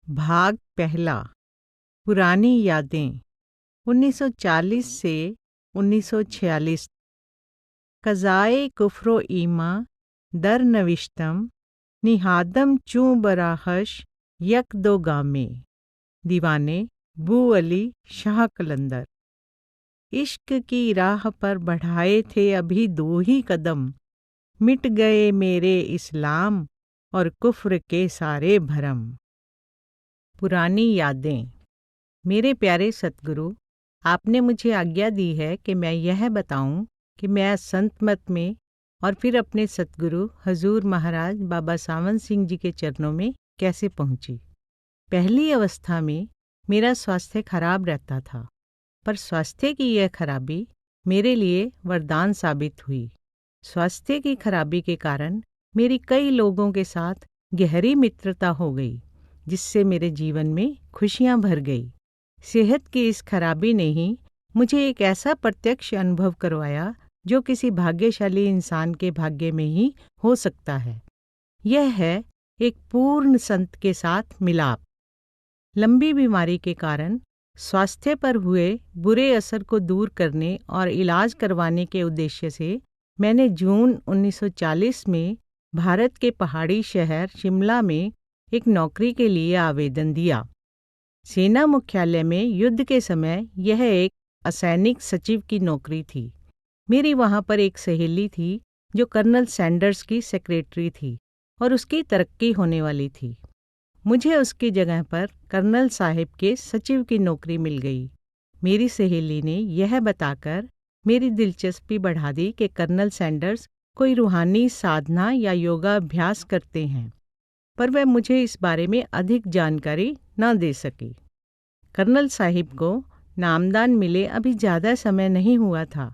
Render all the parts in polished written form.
भाग पहला। पुरानी यादें 1940 से 1946। कज़ाए कुफ्रो ईमा दर नविश्तम निहादम चूँ बराहश यक दो गामे। दीवाने बू अली शाह कलंदर। इश्क की राह पर बढ़ाए थे अभी दो ही कदम, मिट गए मेरे इस्लाम और कुफ्र के सारे भरम। पुरानी यादें। मेरे प्यारे सतगुरु, आपने मुझे आज्ञा दी है कि मैं यह बताऊं कि मैं संत मत में और फिर अपने सतगुरु हजूर महाराज बाबा सावन सिंह जी के चरणों में कैसे पहुंची। पहली अवस्था में मेरा स्वास्थ्य खराब रहता था, पर स्वास्थ्य की यह खराबी मेरे लिए वरदान साबित हुई। स्वास्थ्य की खराबी के कारण मेरी कई लोगों के साथ गहरी मित्रता हो गई, जिससे मेरे जीवन में खुशियां भर गई। सेहत की इस खराबी ने ही मुझे एक ऐसा प्रत्यक्ष अनुभव करवाया जो किसी भाग्यशाली इंसान के भाग्य में ही हो सकता है। यह है एक पूर्ण संत के साथ मिलाप। लंबी बीमारी के कारण स्वास्थ्य पर हुए बुरे असर को दूर करने और इलाज करवाने के उद्देश्य से मैंने जून 1940 में भारत के पहाड़ी शहर शिमला में एक नौकरी के लिए आवेदन दिया। सेना मुख्यालय में युद्ध के समय यह एक असैनिक सचिव की नौकरी थी। मेरी वहां पर एक सहेली थी जो कर्नल सैंडर्स की सेक्रेटरी थी और उसकी तरक्की होने वाली थी। मुझे उसकी जगह पर कर्नल साहिब के सचिव की नौकरी मिल गई। मेरी सहेली ने यह बताकर मेरी दिलचस्पी बढ़ा दी कि कर्नल सैंडर्स कोई रूहानी साधना या योगा अभ्यास करते हैं, पर वह मुझे इस बारे में अधिक जानकारी न दे सकी। कर्नल साहिब को नामदान मिले अभी ज़्यादा समय नहीं हुआ था,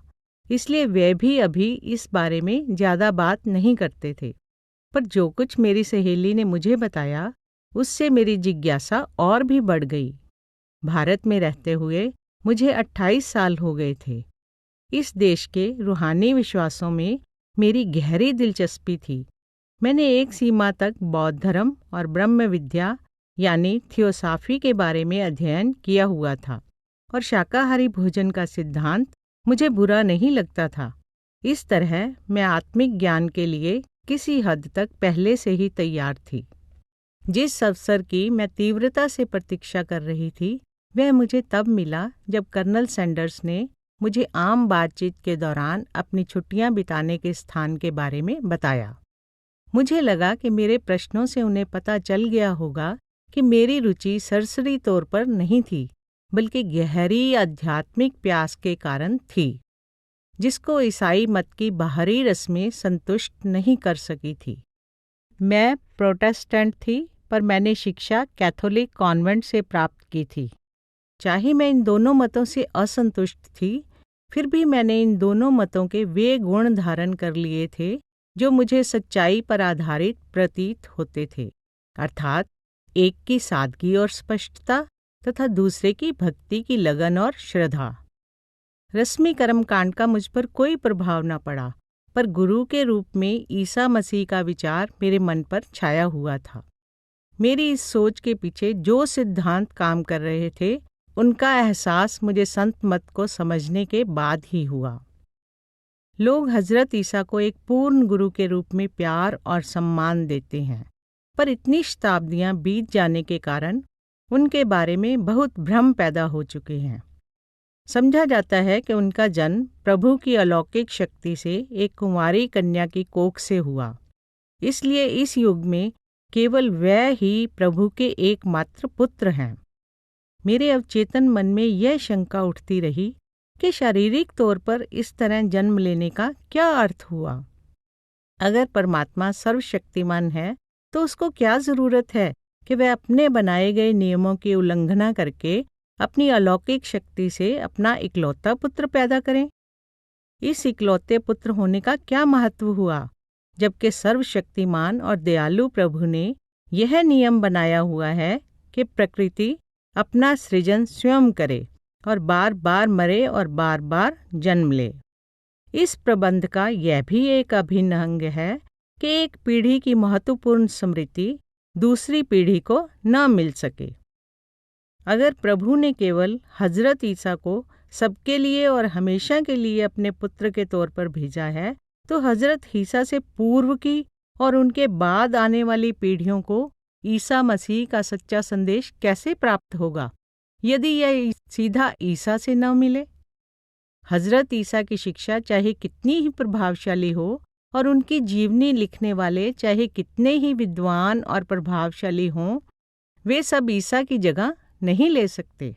इसलिए वे भी अभी इस बारे में ज़्यादा बात नहीं करते थे। पर जो कुछ मेरी सहेली ने मुझे बताया, उससे मेरी जिज्ञासा और भी बढ़ गई। भारत में रहते हुए मुझे 28 साल हो गए थे। इस देश के रूहानी विश्वासों में मेरी गहरी दिलचस्पी थी। मैंने एक सीमा तक बौद्ध धर्म और ब्रह्म विद्या यानी थियोसाफी के बारे में अध्ययन किया हुआ था और शाकाहारी भोजन का सिद्धांत मुझे बुरा नहीं लगता था। इस तरह मैं आत्मिक ज्ञान के लिए किसी हद तक पहले से ही तैयार थी। जिस अवसर की मैं तीव्रता से प्रतीक्षा कर रही थी, वह मुझे तब मिला जब कर्नल सैंडर्स ने मुझे आम बातचीत के दौरान अपनी छुट्टियां बिताने के स्थान के बारे में बताया। मुझे लगा कि मेरे प्रश्नों से उन्हें पता चल गया होगा कि मेरी रुचि सरसरी तौर पर नहीं थी, बल्कि गहरी आध्यात्मिक प्यास के कारण थी, जिसको ईसाई मत की बाहरी रस्में संतुष्ट नहीं कर सकी थी। मैं प्रोटेस्टेंट थी, पर मैंने शिक्षा कैथोलिक कॉन्वेंट से प्राप्त की थी। चाहे मैं इन दोनों मतों से असंतुष्ट थी, फिर भी मैंने इन दोनों मतों के वे गुण धारण कर लिए थे जो मुझे सच्चाई पर आधारित प्रतीत होते थे, अर्थात एक की सादगी और स्पष्टता तथा दूसरे की भक्ति की लगन और श्रद्धा। रस्मी कर्मकांड का मुझ पर कोई प्रभाव न पड़ा, पर गुरु के रूप में ईसा मसीह का विचार मेरे मन पर छाया हुआ था। मेरी इस सोच के पीछे जो सिद्धांत काम कर रहे थे, उनका एहसास मुझे संत मत को समझने के बाद ही हुआ। लोग हजरत ईसा को एक पूर्ण गुरु के रूप में प्यार और सम्मान देते हैं, पर इतनी शताब्दियां बीत जाने के कारण उनके बारे में बहुत भ्रम पैदा हो चुके हैं। समझा जाता है कि उनका जन्म प्रभु की अलौकिक शक्ति से एक कुंवारी कन्या की कोख से हुआ, इसलिए इस युग में केवल वह ही प्रभु के एकमात्र पुत्र हैं। मेरे अवचेतन मन में यह शंका उठती रही कि शारीरिक तौर पर इस तरह जन्म लेने का क्या अर्थ हुआ। अगर परमात्मा सर्वशक्तिमान है, तो उसको क्या जरूरत है कि वह अपने बनाए गए नियमों की उल्लंघना करके अपनी अलौकिक शक्ति से अपना इकलौता पुत्र पैदा करें। इस इकलौते पुत्र होने का क्या महत्व हुआ, जबकि सर्वशक्तिमान और दयालु प्रभु ने यह नियम बनाया हुआ है कि प्रकृति अपना सृजन स्वयं करे और बार बार मरे और बार बार जन्म ले। इस प्रबंध का यह भी एक अभिन्न अंग है कि एक पीढ़ी की महत्वपूर्ण स्मृति दूसरी पीढ़ी को न मिल सके। अगर प्रभु ने केवल हजरत ईसा को सबके लिए और हमेशा के लिए अपने पुत्र के तौर पर भेजा है, तो हजरत ईसा से पूर्व की और उनके बाद आने वाली पीढ़ियों को ईसा मसीह का सच्चा संदेश कैसे प्राप्त होगा यदि यह सीधा ईसा से न मिले? हजरत ईसा की शिक्षा चाहे कितनी ही प्रभावशाली हो और उनकी जीवनी लिखने वाले चाहे कितने ही विद्वान और प्रभावशाली हों, वे सब ईसा की जगह नहीं ले सकते।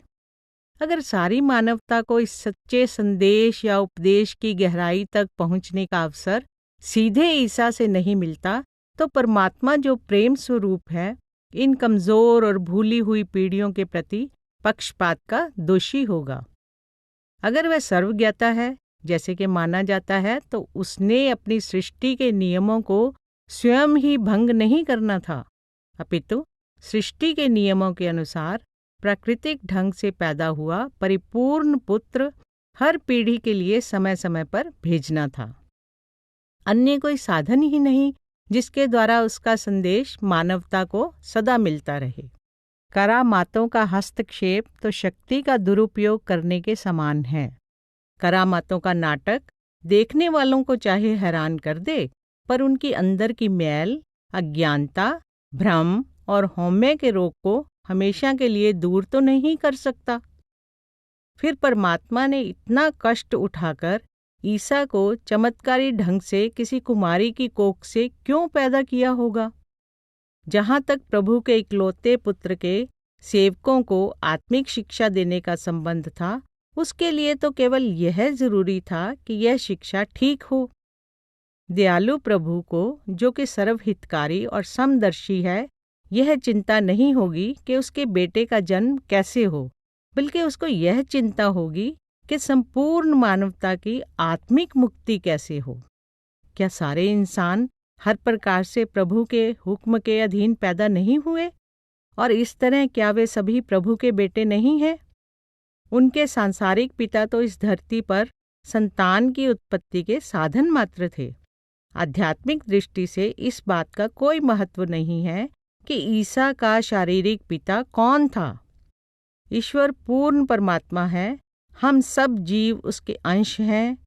अगर सारी मानवता को इस सच्चे संदेश या उपदेश की गहराई तक पहुंचने का अवसर सीधे ईसा से नहीं मिलता, तो परमात्मा जो प्रेम स्वरूप है, इन कमजोर और भूली हुई पीढ़ियों के प्रति पक्षपात का दोषी होगा। अगर वह सर्वज्ञाता है, जैसे कि माना जाता है, तो उसने अपनी सृष्टि के नियमों को स्वयं ही भंग नहीं करना था, अपितु सृष्टि के नियमों के अनुसार प्राकृतिक ढंग से पैदा हुआ परिपूर्ण पुत्र हर पीढ़ी के लिए समय समय पर भेजना था। अन्य कोई साधन ही नहीं जिसके द्वारा उसका संदेश मानवता को सदा मिलता रहे। करामातों का हस्तक्षेप तो शक्ति का दुरुपयोग करने के समान है। करामातों का नाटक देखने वालों को चाहे हैरान कर दे, पर उनकी अंदर की मैल, अज्ञानता, भ्रम और हौम्य के रोग को हमेशा के लिए दूर तो नहीं कर सकता। फिर परमात्मा ने इतना कष्ट उठाकर ईसा को चमत्कारी ढंग से किसी कुमारी की कोख से क्यों पैदा किया होगा? जहाँ तक प्रभु के इकलौते पुत्र के सेवकों को आत्मिक शिक्षा देने का संबंध था, उसके लिए तो केवल यह जरूरी था कि यह शिक्षा ठीक हो। दयालु प्रभु को, जो कि सर्वहितकारी और समदर्शी है, यह चिंता नहीं होगी कि उसके बेटे का जन्म कैसे हो, बल्कि उसको यह चिंता होगी कि संपूर्ण मानवता की आत्मिक मुक्ति कैसे हो। क्या सारे इंसान हर प्रकार से प्रभु के हुक्म के अधीन पैदा नहीं हुए? और इस तरह क्या वे सभी प्रभु के बेटे नहीं हैं? उनके सांसारिक पिता तो इस धरती पर संतान की उत्पत्ति के साधन मात्र थे। आध्यात्मिक दृष्टि से इस बात का कोई महत्व नहीं है कि ईसा का शारीरिक पिता कौन था। ईश्वर पूर्ण परमात्मा है, हम सब जीव उसके अंश हैं।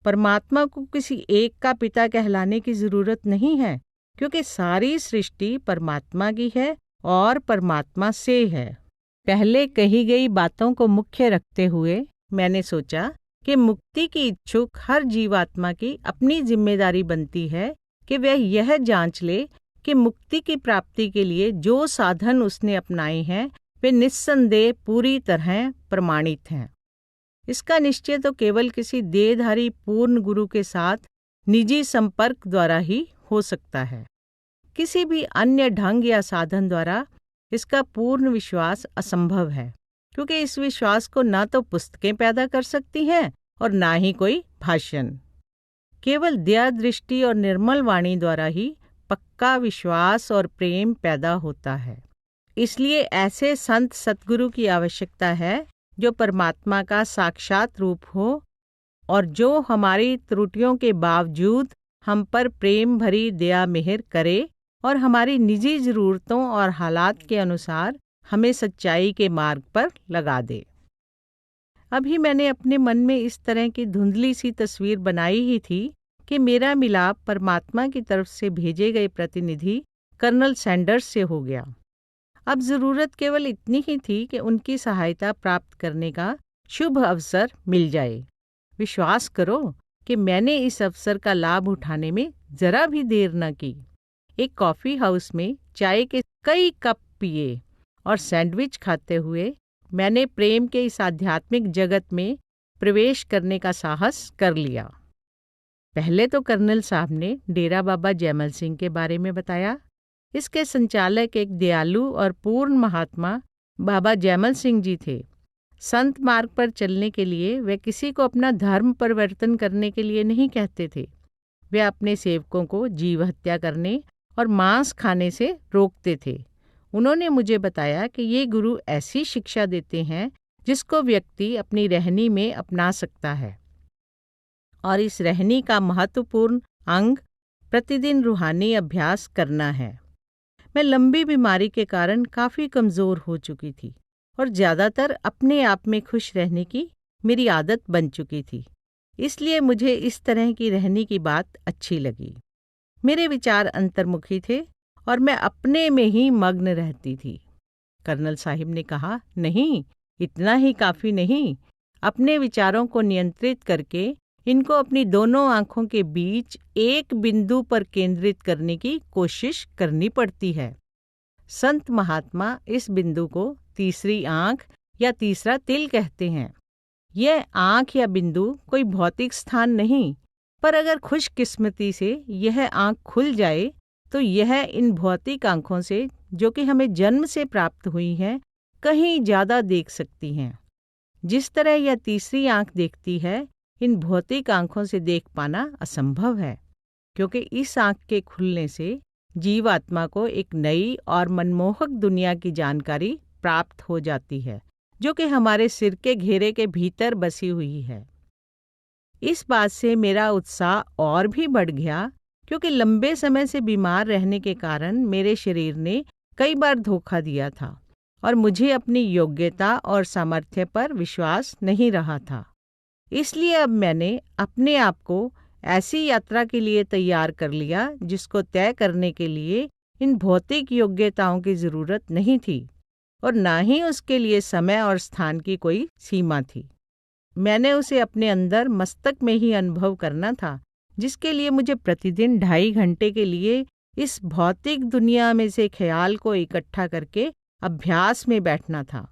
परमात्मा को किसी एक का पिता कहलाने की जरूरत नहीं है, क्योंकि सारी सृष्टि परमात्मा की है और परमात्मा से है। पहले कही गई बातों को मुख्य रखते हुए मैंने सोचा कि मुक्ति की इच्छुक हर जीवात्मा की अपनी जिम्मेदारी बनती है कि वह यह जांच ले कि मुक्ति की प्राप्ति के लिए जो साधन उसने अपनाए हैं वे निस्संदेह पूरी तरह प्रमाणित हैं। इसका निश्चय तो केवल किसी देहधारी पूर्ण गुरु के साथ निजी संपर्क द्वारा ही हो सकता है। किसी भी अन्य ढंग या साधन द्वारा इसका पूर्ण विश्वास असंभव है, क्योंकि इस विश्वास को ना तो पुस्तकें पैदा कर सकती हैं और ना ही कोई भाषण। केवल दया दृष्टि और निर्मल वाणी द्वारा ही पक्का विश्वास और प्रेम पैदा होता है। इसलिए ऐसे संत सतगुरु की आवश्यकता है जो परमात्मा का साक्षात रूप हो और जो हमारी त्रुटियों के बावजूद हम पर प्रेम भरी दया मेहर करे और हमारी निजी जरूरतों और हालात के अनुसार हमें सच्चाई के मार्ग पर लगा दे। अभी मैंने अपने मन में इस तरह की धुंधली सी तस्वीर बनाई ही थी कि मेरा मिलाप परमात्मा की तरफ से भेजे गए प्रतिनिधि कर्नल सैंडर्स से हो गया। अब जरूरत केवल इतनी ही थी कि उनकी सहायता प्राप्त करने का शुभ अवसर मिल जाए। विश्वास करो कि मैंने इस अवसर का लाभ उठाने में जरा भी देर न की। एक कॉफी हाउस में चाय के कई कप पिए और सैंडविच खाते हुए मैंने प्रेम के इस आध्यात्मिक जगत में प्रवेश करने का साहस कर लिया। पहले तो कर्नल साहब ने डेरा बाबा जैमल सिंह के बारे में बताया। इसके संचालक एक दयालु और पूर्ण महात्मा बाबा जैमल सिंह जी थे। संत मार्ग पर चलने के लिए वे किसी को अपना धर्म परिवर्तन करने के लिए नहीं कहते थे। वे अपने सेवकों को जीव हत्या करने और मांस खाने से रोकते थे। उन्होंने मुझे बताया कि ये गुरु ऐसी शिक्षा देते हैं जिसको व्यक्ति अपनी रहनी में अपना सकता है, और इस रहनी का महत्वपूर्ण अंग प्रतिदिन रूहानी अभ्यास करना है। मैं लंबी बीमारी के कारण काफ़ी कमज़ोर हो चुकी थी और ज़्यादातर अपने आप में खुश रहने की मेरी आदत बन चुकी थी। इसलिए मुझे इस तरह की रहने की बात अच्छी लगी। मेरे विचार अंतर्मुखी थे और मैं अपने में ही मग्न रहती थी। कर्नल साहिब ने कहा, नहीं, इतना ही काफ़ी नहीं। अपने विचारों को नियंत्रित करके इनको अपनी दोनों आंखों के बीच एक बिंदु पर केंद्रित करने की कोशिश करनी पड़ती है। संत महात्मा इस बिंदु को तीसरी आंख या तीसरा तिल कहते हैं। यह आंख या बिंदु कोई भौतिक स्थान नहीं, पर अगर खुशकिस्मती से यह आंख खुल जाए तो यह इन भौतिक आंखों से, जो कि हमें जन्म से प्राप्त हुई हैं, कहीं ज़्यादा देख सकती हैं। जिस तरह यह तीसरी आंख देखती है, इन भौतिक आंखों से देख पाना असंभव है, क्योंकि इस आंख के खुलने से जीवात्मा को एक नई और मनमोहक दुनिया की जानकारी प्राप्त हो जाती है, जो कि हमारे सिर के घेरे के भीतर बसी हुई है। इस बात से मेरा उत्साह और भी बढ़ गया, क्योंकि लंबे समय से बीमार रहने के कारण मेरे शरीर ने कई बार धोखा दिया था और मुझे अपनी योग्यता और सामर्थ्य पर विश्वास नहीं रहा था। इसलिए अब मैंने अपने आप को ऐसी यात्रा के लिए तैयार कर लिया जिसको तय करने के लिए इन भौतिक योग्यताओं की जरूरत नहीं थी और ना ही उसके लिए समय और स्थान की कोई सीमा थी। मैंने उसे अपने अंदर मस्तक में ही अनुभव करना था, जिसके लिए मुझे प्रतिदिन 2.5 घंटे के लिए इस भौतिक दुनिया में से ख्याल को इकट्ठा करके अभ्यास में बैठना था।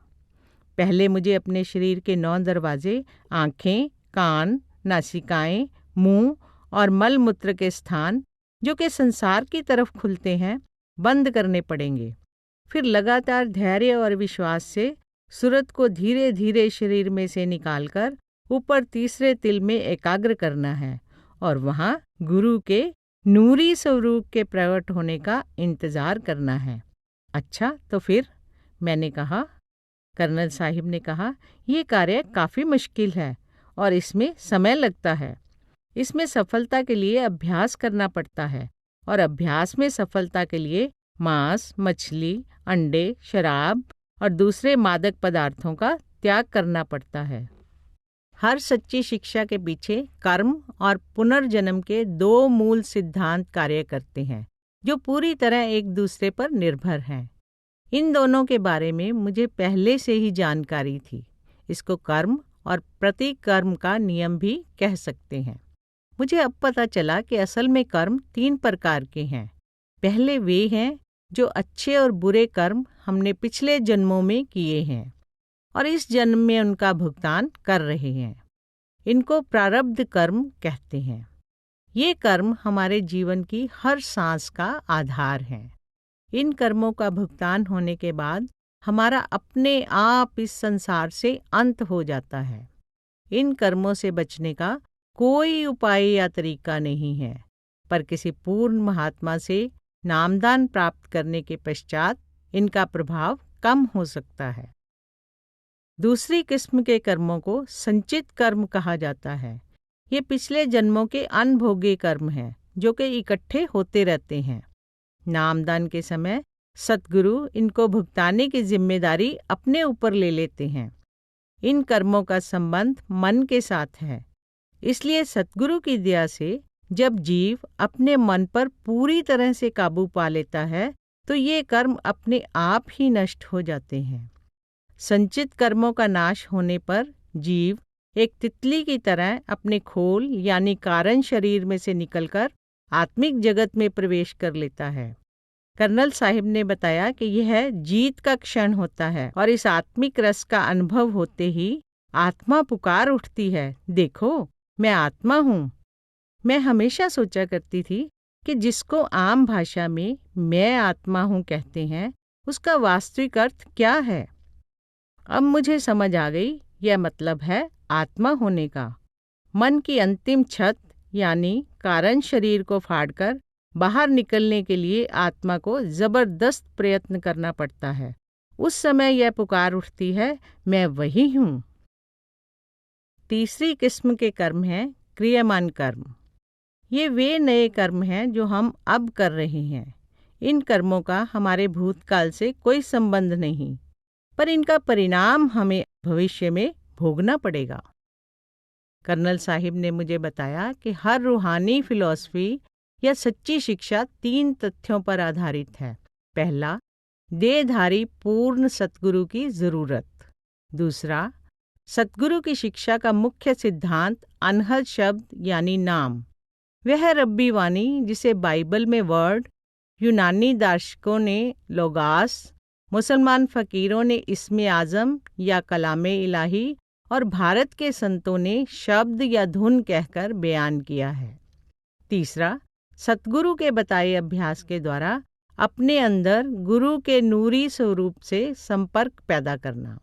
पहले मुझे अपने शरीर के 9 दरवाजे, आँखें, कान, नासिकाएं, मुंह और मल मूत्र के स्थान, जो कि संसार की तरफ खुलते हैं, बंद करने पड़ेंगे। फिर लगातार धैर्य और विश्वास से सूरत को धीरे धीरे शरीर में से निकालकर ऊपर तीसरे तिल में एकाग्र करना है और वहां गुरु के नूरी स्वरूप के प्रकट होने का इंतजार करना है। अच्छा, तो फिर? मैंने कहा। कर्नल साहिब ने कहा, यह कार्य काफ़ी मुश्किल है और इसमें समय लगता है। इसमें सफलता के लिए अभ्यास करना पड़ता है और अभ्यास में सफलता के लिए मांस, मछली, अंडे, शराब और दूसरे मादक पदार्थों का त्याग करना पड़ता है। हर सच्ची शिक्षा के पीछे कर्म और पुनर्जन्म के 2 मूल सिद्धांत कार्य करते हैं, जो पूरी तरह एक दूसरे पर निर्भर हैं। इन दोनों के बारे में मुझे पहले से ही जानकारी थी। इसको कर्म और प्रतिकर्म का नियम भी कह सकते हैं। मुझे अब पता चला कि असल में कर्म 3 प्रकार के हैं। पहले वे हैं जो अच्छे और बुरे कर्म हमने पिछले जन्मों में किए हैं और इस जन्म में उनका भुगतान कर रहे हैं। इनको प्रारब्ध कर्म कहते हैं। ये कर्म हमारे जीवन की हर सांस का आधार हैं। इन कर्मों का भुगतान होने के बाद हमारा अपने आप इस संसार से अंत हो जाता है। इन कर्मों से बचने का कोई उपाय या तरीका नहीं है, पर किसी पूर्ण महात्मा से नामदान प्राप्त करने के पश्चात इनका प्रभाव कम हो सकता है। दूसरी किस्म के कर्मों को संचित कर्म कहा जाता है। ये पिछले जन्मों के अनभोगे कर्म हैं, जो कि इकट्ठे होते रहते हैं। नामदान के समय सतगुरु इनको भुगताने की जिम्मेदारी अपने ऊपर ले लेते हैं। इन कर्मों का संबंध मन के साथ है, इसलिए सतगुरु की दया से जब जीव अपने मन पर पूरी तरह से काबू पा लेता है, तो ये कर्म अपने आप ही नष्ट हो जाते हैं। संचित कर्मों का नाश होने पर जीव एक तितली की तरह अपने खोल यानी कारण शरीर में से निकलकर आत्मिक जगत में प्रवेश कर लेता है। कर्नल साहिब ने बताया कि यह जीत का क्षण होता है और इस आत्मिक रस का अनुभव होते ही आत्मा पुकार उठती है, देखो मैं आत्मा हूँ। मैं हमेशा सोचा करती थी कि जिसको आम भाषा में मैं आत्मा हूँ कहते हैं, उसका वास्तविक अर्थ क्या है। अब मुझे समझ आ गई, यह मतलब है आत्मा होने का। मन की अंतिम छत यानी कारण शरीर को फाड़कर बाहर निकलने के लिए आत्मा को जबरदस्त प्रयत्न करना पड़ता है। उस समय यह पुकार उठती है, मैं वही हूँ। तीसरी किस्म के कर्म हैं क्रियमान कर्म। ये वे नए कर्म हैं जो हम अब कर रहे हैं। इन कर्मों का हमारे भूतकाल से कोई संबंध नहीं, पर इनका परिणाम हमें भविष्य में भोगना पड़ेगा। कर्नल साहिब ने मुझे बताया कि हर रूहानी फिलॉसफी या सच्ची शिक्षा 3 तथ्यों पर आधारित है। पहला, देहधारी पूर्ण सतगुरु की जरूरत। दूसरा, सतगुरु की शिक्षा का मुख्य सिद्धांत अनहद शब्द यानी नाम, वह रब्बी वाणी जिसे बाइबल में वर्ड, यूनानी दार्शनिकों ने लोगास, मुसलमान फकीरों ने इस्मे आज़म या कलामे इलाही और भारत के संतों ने शब्द या धुन कहकर बयान किया है। तीसरा, सतगुरु के बताए अभ्यास के द्वारा अपने अंदर गुरु के नूरी स्वरूप से संपर्क पैदा करना।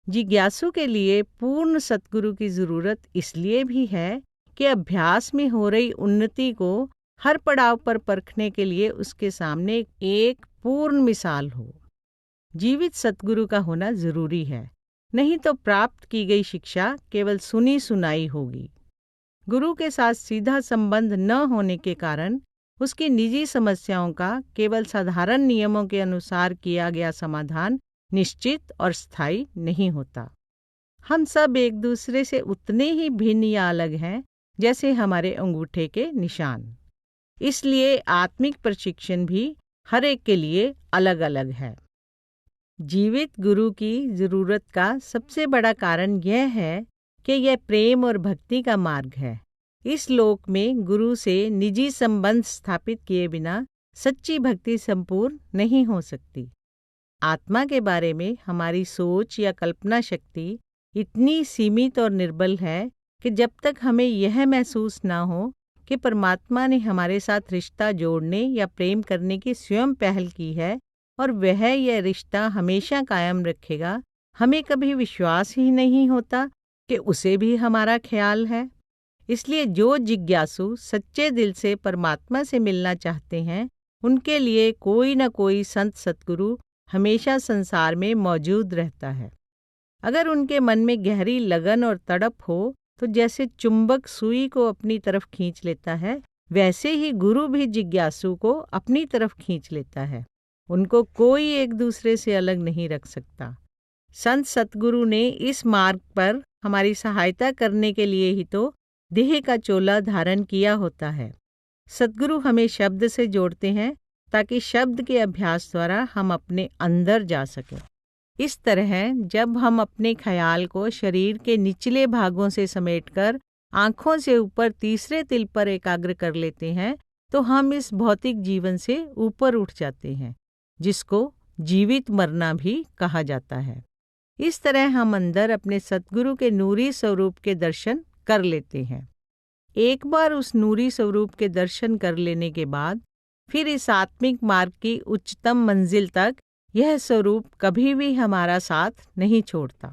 जिज्ञासु के लिए पूर्ण सतगुरु की जरूरत इसलिए भी है कि अभ्यास में हो रही उन्नति को हर पड़ाव पर परखने के लिए उसके सामने एक पूर्ण मिसाल हो। जीवित सतगुरु का होना जरूरी है, नहीं तो प्राप्त की गई शिक्षा केवल सुनी सुनाई होगी। गुरु के साथ सीधा संबंध न होने के कारण उसकी निजी समस्याओं का केवल साधारण नियमों के अनुसार किया गया समाधान निश्चित और स्थायी नहीं होता। हम सब एक दूसरे से उतने ही भिन्न या अलग हैं जैसे हमारे अंगूठे के निशान। इसलिए आत्मिक प्रशिक्षण भी हर एक के लिए अलग अलग है। जीवित गुरु की जरूरत का सबसे बड़ा कारण यह है कि यह प्रेम और भक्ति का मार्ग है। इस लोक में गुरु से निजी संबंध स्थापित किए बिना सच्ची भक्ति संपूर्ण नहीं हो सकती। आत्मा के बारे में हमारी सोच या कल्पना शक्ति इतनी सीमित और निर्बल है कि जब तक हमें यह महसूस ना हो कि परमात्मा ने हमारे साथ रिश्ता जोड़ने या प्रेम करने की स्वयं पहल की है और वह यह रिश्ता हमेशा कायम रखेगा, हमें कभी विश्वास ही नहीं होता कि उसे भी हमारा ख्याल है। इसलिए जो जिज्ञासु सच्चे दिल से परमात्मा से मिलना चाहते हैं, उनके लिए कोई न कोई संत सतगुरु हमेशा संसार में मौजूद रहता है। अगर उनके मन में गहरी लगन और तड़प हो तो जैसे चुंबक सुई को अपनी तरफ खींच लेता है, वैसे ही गुरु भी जिज्ञासु को अपनी तरफ खींच लेता है। उनको कोई एक दूसरे से अलग नहीं रख सकता। संत सतगुरु ने इस मार्ग पर हमारी सहायता करने के लिए ही तो देह का चोला धारण किया होता है। सतगुरु हमें शब्द से जोड़ते हैं ताकि शब्द के अभ्यास द्वारा हम अपने अंदर जा सकें। इस तरह जब हम अपने ख्याल को शरीर के निचले भागों से समेटकर आंखों से ऊपर तीसरे तिल पर एकाग्र कर लेते हैं, तो हम इस भौतिक जीवन से ऊपर उठ जाते हैं, जिसको जीवित मरना भी कहा जाता है। इस तरह हम अंदर अपने सतगुरु के नूरी स्वरूप के दर्शन कर लेते हैं। एक बार उस नूरी स्वरूप के दर्शन कर लेने के बाद फिर इस आत्मिक मार्ग की उच्चतम मंजिल तक यह स्वरूप कभी भी हमारा साथ नहीं छोड़ता।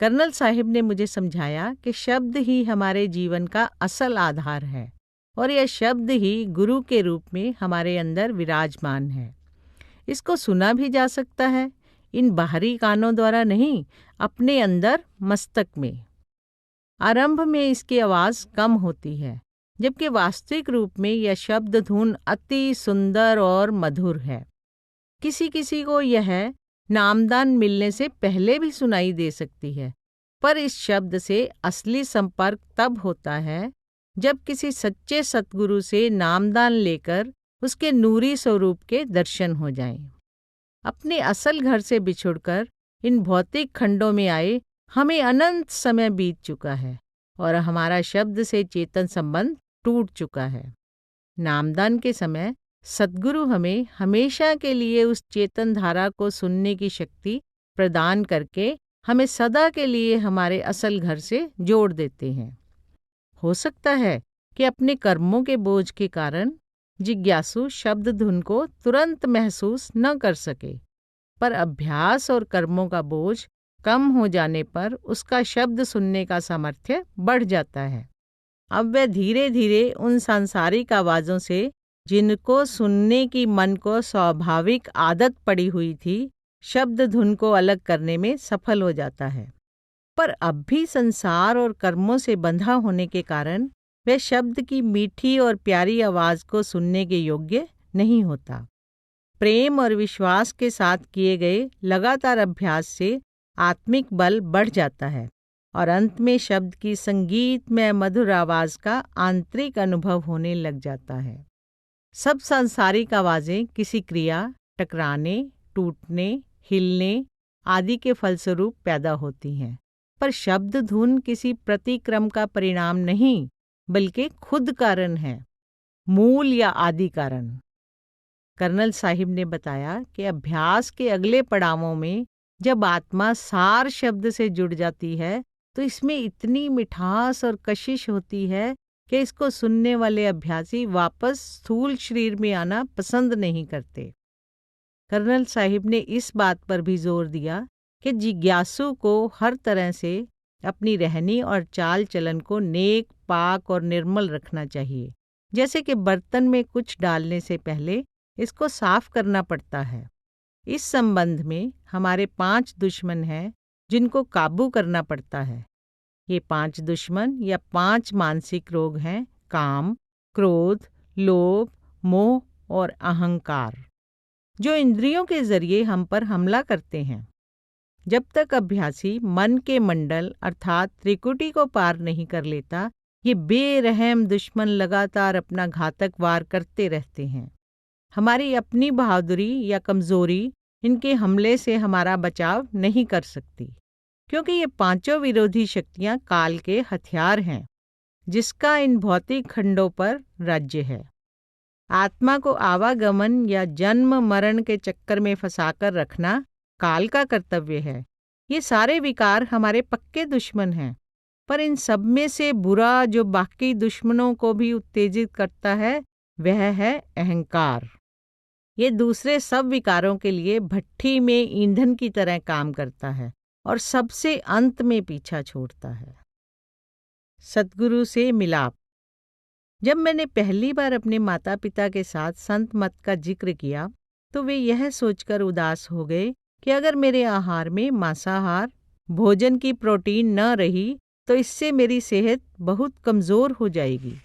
कर्नल साहिब ने मुझे समझाया कि शब्द ही हमारे जीवन का असल आधार है और यह शब्द ही गुरु के रूप में हमारे अंदर विराजमान है। इसको सुना भी जा सकता है, इन बाहरी कानों द्वारा नहीं, अपने अंदर मस्तक में। आरंभ में इसकी आवाज़ कम होती है, जबकि वास्तविक रूप में यह शब्द धुन अति सुंदर और मधुर है। किसी किसी को यह नामदान मिलने से पहले भी सुनाई दे सकती है, पर इस शब्द से असली संपर्क तब होता है जब किसी सच्चे सतगुरु से नामदान लेकर उसके नूरी स्वरूप के दर्शन हो जाएं। अपने असल घर से बिछुड़कर इन भौतिक खंडों में आए हमें अनंत समय बीत चुका है और हमारा शब्द से चेतन संबंध टूट चुका है। नामदान के समय सद्गुरु हमें हमेशा के लिए उस चेतन धारा को सुनने की शक्ति प्रदान करके हमें सदा के लिए हमारे असल घर से जोड़ देते हैं। हो सकता है कि अपने कर्मों के बोझ के कारण जिज्ञासु शब्द धुन को तुरंत महसूस न कर सके, पर अभ्यास और कर्मों का बोझ कम हो जाने पर उसका शब्द सुनने का सामर्थ्य बढ़ जाता है। अब वह धीरे धीरे उन सांसारिक आवाज़ों से, जिनको सुनने की मन को स्वाभाविक आदत पड़ी हुई थी, शब्द धुन को अलग करने में सफल हो जाता है। पर अब भी संसार और कर्मों से बंधा होने के कारण वह शब्द की मीठी और प्यारी आवाज़ को सुनने के योग्य नहीं होता। प्रेम और विश्वास के साथ किए गए लगातार अभ्यास से आत्मिक बल बढ़ जाता है और अंत में शब्द की संगीत में मधुर आवाज का आंतरिक अनुभव होने लग जाता है। सब सांसारिक आवाजें किसी क्रिया, टकराने, टूटने, हिलने आदि के फलस्वरूप पैदा होती हैं, पर शब्द धुन किसी प्रतिक्रम का परिणाम नहीं, बल्कि खुद कारण है, मूल या आदि कारण। कर्नल साहिब ने बताया कि अभ्यास के अगले पड़ावों में जब आत्मा सार शब्द से जुड़ जाती है तो इसमें इतनी मिठास और कशिश होती है कि इसको सुनने वाले अभ्यासी वापस स्थूल शरीर में आना पसंद नहीं करते। कर्नल साहिब ने इस बात पर भी जोर दिया कि जिज्ञासु को हर तरह से अपनी रहनी और चाल चलन को नेक, पाक और निर्मल रखना चाहिए। जैसे कि बर्तन में कुछ डालने से पहले इसको साफ करना पड़ता है। इस संबंध में हमारे 5 दुश्मन हैं जिनको काबू करना पड़ता है। ये 5 दुश्मन या 5 मानसिक रोग हैं: काम, क्रोध, लोभ, मोह और अहंकार, जो इंद्रियों के जरिए हम पर हमला करते हैं। जब तक अभ्यासी मन के मंडल अर्थात त्रिकुटी को पार नहीं कर लेता, ये बेरहम दुश्मन लगातार अपना घातक वार करते रहते हैं। हमारी अपनी बहादुरी या कमजोरी इनके हमले से हमारा बचाव नहीं कर सकती, क्योंकि ये 5 विरोधी शक्तियां काल के हथियार हैं, जिसका इन भौतिक खंडों पर राज्य है। आत्मा को आवागमन या जन्म मरण के चक्कर में फंसाकर रखना काल का कर्तव्य है। ये सारे विकार हमारे पक्के दुश्मन हैं, पर इन सब में से बुरा जो बाकी दुश्मनों को भी उत्तेजित करता है वह है अहंकार। ये दूसरे सब विकारों के लिए भट्ठी में ईंधन की तरह काम करता है और सबसे अंत में पीछा छोड़ता है। सद्गुरु से मिलाप। जब मैंने पहली बार अपने माता पिता के साथ संत मत का जिक्र किया तो वे यह सोचकर उदास हो गए कि अगर मेरे आहार में मांसाहार भोजन की प्रोटीन न रही तो इससे मेरी सेहत बहुत कमज़ोर हो जाएगी।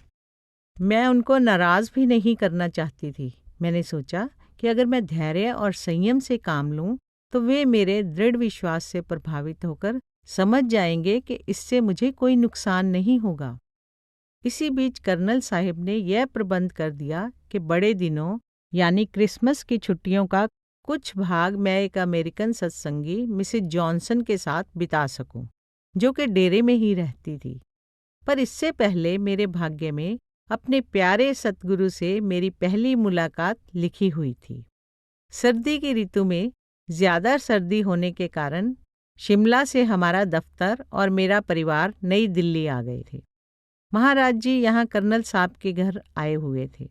मैं उनको नाराज़ भी नहीं करना चाहती थी। मैंने सोचा कि अगर मैं धैर्य और संयम से काम लूं तो वे मेरे दृढ़ विश्वास से प्रभावित होकर समझ जाएंगे कि इससे मुझे कोई नुकसान नहीं होगा। इसी बीच कर्नल साहिब ने यह प्रबंध कर दिया कि बड़े दिनों यानी क्रिसमस की छुट्टियों का कुछ भाग मैं एक अमेरिकन सत्संगी मिसेस जॉनसन के साथ बिता सकूं, जो कि डेरे में ही रहती थी। पर इससे पहले मेरे भाग्य में अपने प्यारे सतगुरु से मेरी पहली मुलाकात लिखी हुई थी। सर्दी की ऋतु में ज्यादा सर्दी होने के कारण शिमला से हमारा दफ्तर और मेरा परिवार नई दिल्ली आ गए थे। महाराज जी यहाँ कर्नल साहब के घर आए हुए थे।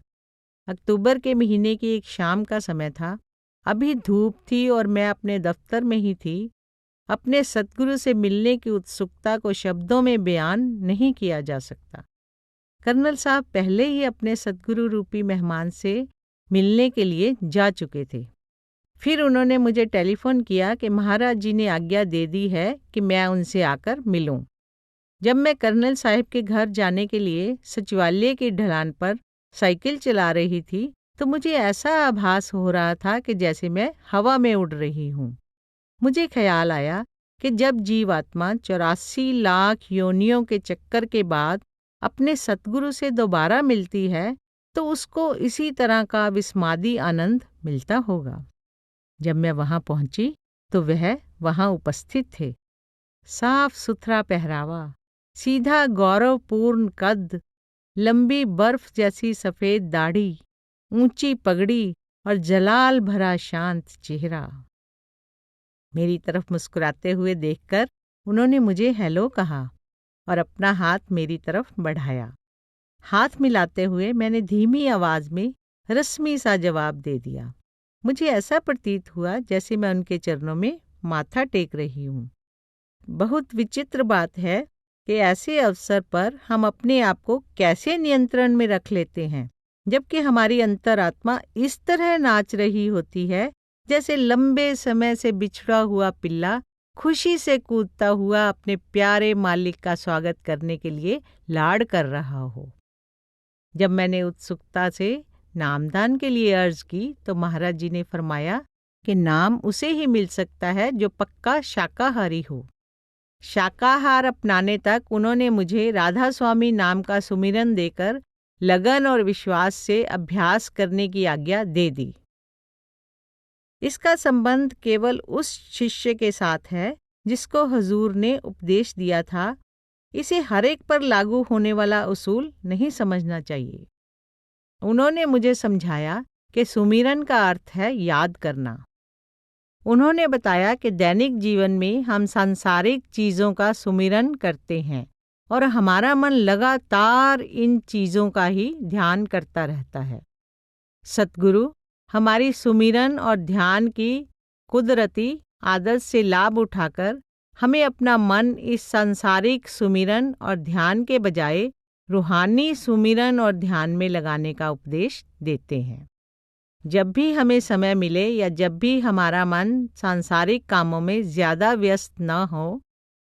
अक्टूबर के महीने की एक शाम का समय था। अभी धूप थी और मैं अपने दफ्तर में ही थी। अपने सतगुरु से मिलने की उत्सुकता को शब्दों में बयान नहीं किया जा सकता। कर्नल साहब पहले ही अपने सतगुरु रूपी मेहमान से मिलने के लिए जा चुके थे। फिर उन्होंने मुझे टेलीफोन किया कि महाराज जी ने आज्ञा दे दी है कि मैं उनसे आकर मिलूं। जब मैं कर्नल साहब के घर जाने के लिए सचिवालय की ढलान पर साइकिल चला रही थी तो मुझे ऐसा आभास हो रहा था कि जैसे मैं हवा में उड़ रही हूँ। मुझे ख्याल आया कि जब जीवात्मा 84 लाख योनियों के चक्कर के बाद अपने सतगुरु से दोबारा मिलती है तो उसको इसी तरह का विस्मादी आनंद मिलता होगा। जब मैं वहां पहुंची तो वह वहां उपस्थित थे। साफ सुथरा पहरावा, सीधा गौरवपूर्ण कद, लंबी बर्फ जैसी सफेद दाढ़ी, ऊंची पगड़ी और जलाल भरा शांत चेहरा। मेरी तरफ मुस्कुराते हुए देखकर उन्होंने मुझे हेलो कहा और अपना हाथ मेरी तरफ बढ़ाया। हाथ मिलाते हुए मैंने धीमी आवाज में रस्मी सा जवाब दे दिया। मुझे ऐसा प्रतीत हुआ जैसे मैं उनके चरणों में माथा टेक रही हूँ। बहुत विचित्र बात है कि ऐसे अवसर पर हम अपने आप को कैसे नियंत्रण में रख लेते हैं, जबकि हमारी अंतरात्मा इस तरह नाच रही होती है जैसे लंबे समय से बिछड़ा हुआ पिल्ला खुशी से कूदता हुआ अपने प्यारे मालिक का स्वागत करने के लिए लाड़ कर रहा हो। जब मैंने उत्सुकता से नामदान के लिए अर्ज की तो महाराज जी ने फरमाया कि नाम उसे ही मिल सकता है जो पक्का शाकाहारी हो। शाकाहार अपनाने तक उन्होंने मुझे राधा स्वामी नाम का सुमिरन देकर लगन और विश्वास से अभ्यास करने की आज्ञा दे दी। इसका संबंध केवल उस शिष्य के साथ है जिसको हजूर ने उपदेश दिया था। इसे हर एक पर लागू होने वाला उसूल नहीं समझना चाहिए। उन्होंने मुझे समझाया कि सुमिरन का अर्थ है याद करना। उन्होंने बताया कि दैनिक जीवन में हम सांसारिक चीज़ों का सुमिरन करते हैं और हमारा मन लगातार इन चीज़ों का ही ध्यान करता रहता है। सतगुरु हमारी सुमिरन और ध्यान की कुदरती आदत से लाभ उठाकर हमें अपना मन इस सांसारिक सुमिरन और ध्यान के बजाय रूहानी सुमिरन और ध्यान में लगाने का उपदेश देते हैं। जब भी हमें समय मिले या जब भी हमारा मन सांसारिक कामों में ज़्यादा व्यस्त न हो,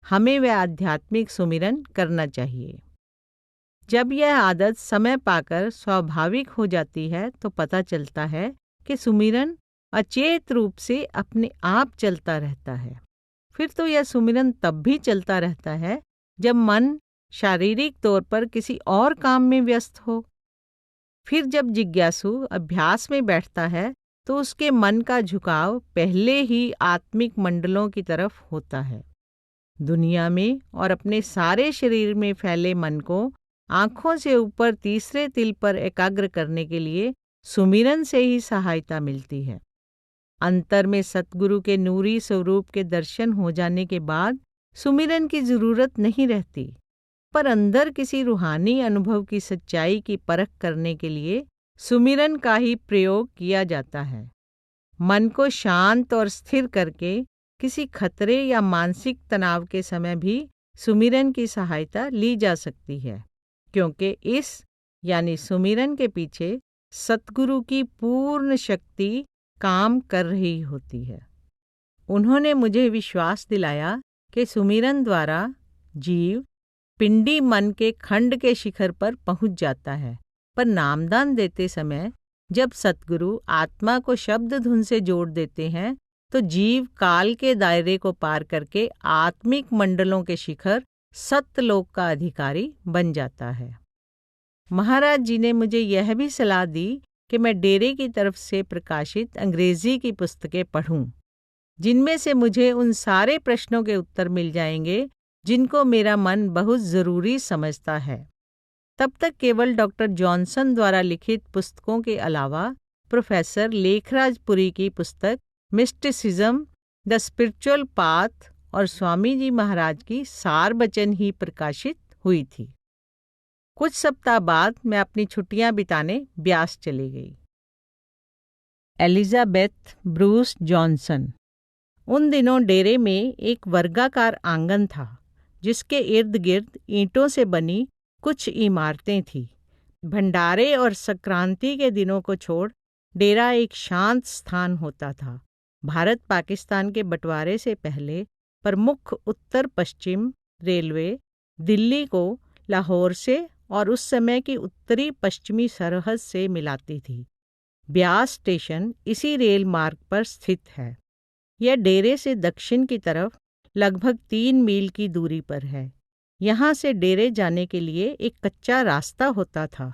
हमें वह आध्यात्मिक सुमिरन करना चाहिए। जब यह आदत समय पाकर स्वाभाविक हो जाती है तो पता चलता है कि सुमिरन अचेत रूप से अपने आप चलता रहता है। फिर तो यह सुमिरन तब भी चलता रहता है जब मन शारीरिक तौर पर किसी और काम में व्यस्त हो। फिर जब जिज्ञासु अभ्यास में बैठता है तो उसके मन का झुकाव पहले ही आत्मिक मंडलों की तरफ होता है। दुनिया में और अपने सारे शरीर में फैले मन को आंखों से ऊपर तीसरे तिल पर एकाग्र करने के लिए सुमिरन से ही सहायता मिलती है। अंतर में सतगुरु के नूरी स्वरूप के दर्शन हो जाने के बाद सुमिरन की जरूरत नहीं रहती, पर अंदर किसी रूहानी अनुभव की सच्चाई की परख करने के लिए सुमिरन का ही प्रयोग किया जाता है। मन को शांत और स्थिर करके किसी खतरे या मानसिक तनाव के समय भी सुमिरन की सहायता ली जा सकती है, क्योंकि इस यानी सुमिरन के पीछे सतगुरु की पूर्ण शक्ति काम कर रही होती है। उन्होंने मुझे विश्वास दिलाया कि सुमिरन द्वारा जीव पिंडी मन के खंड के शिखर पर पहुंच जाता है, पर नामदान देते समय जब सतगुरु आत्मा को शब्द धुन से जोड़ देते हैं तो जीव काल के दायरे को पार करके आत्मिक मंडलों के शिखर सत्यलोक का अधिकारी बन जाता है। महाराज जी ने मुझे यह भी सलाह दी कि मैं डेरे की तरफ से प्रकाशित अंग्रेजी की पुस्तकें पढ़ूं, जिनमें से मुझे उन सारे प्रश्नों के उत्तर मिल जाएंगे जिनको मेरा मन बहुत ज़रूरी समझता है। तब तक केवल डॉक्टर जॉनसन द्वारा लिखित पुस्तकों के अलावा प्रोफेसर लेखराज पुरी की पुस्तक मिस्टिसिज्म द स्पिरिचुअल पाथ और स्वामी जी महाराज की सार बचन ही प्रकाशित हुई थी। कुछ सप्ताह बाद मैं अपनी छुट्टियां बिताने ब्यास चली गई। Elizabeth Bruce Johnson. उन दिनों डेरे में एक वर्गाकार आंगन था जिसके इर्द गिर्द ईंटों से बनी कुछ इमारतें थीं। भंडारे और संक्रांति के दिनों को छोड़ डेरा एक शांत स्थान होता था। भारत पाकिस्तान के बंटवारे से पहले प्रमुख उत्तर पश्चिम रेलवे दिल्ली को लाहौर से और उस समय की उत्तरी पश्चिमी सरहद से मिलाती थी। ब्यास स्टेशन इसी रेल मार्ग पर स्थित है। यह डेरे से दक्षिण की तरफ लगभग 3 मील की दूरी पर है। यहाँ से डेरे जाने के लिए एक कच्चा रास्ता होता था।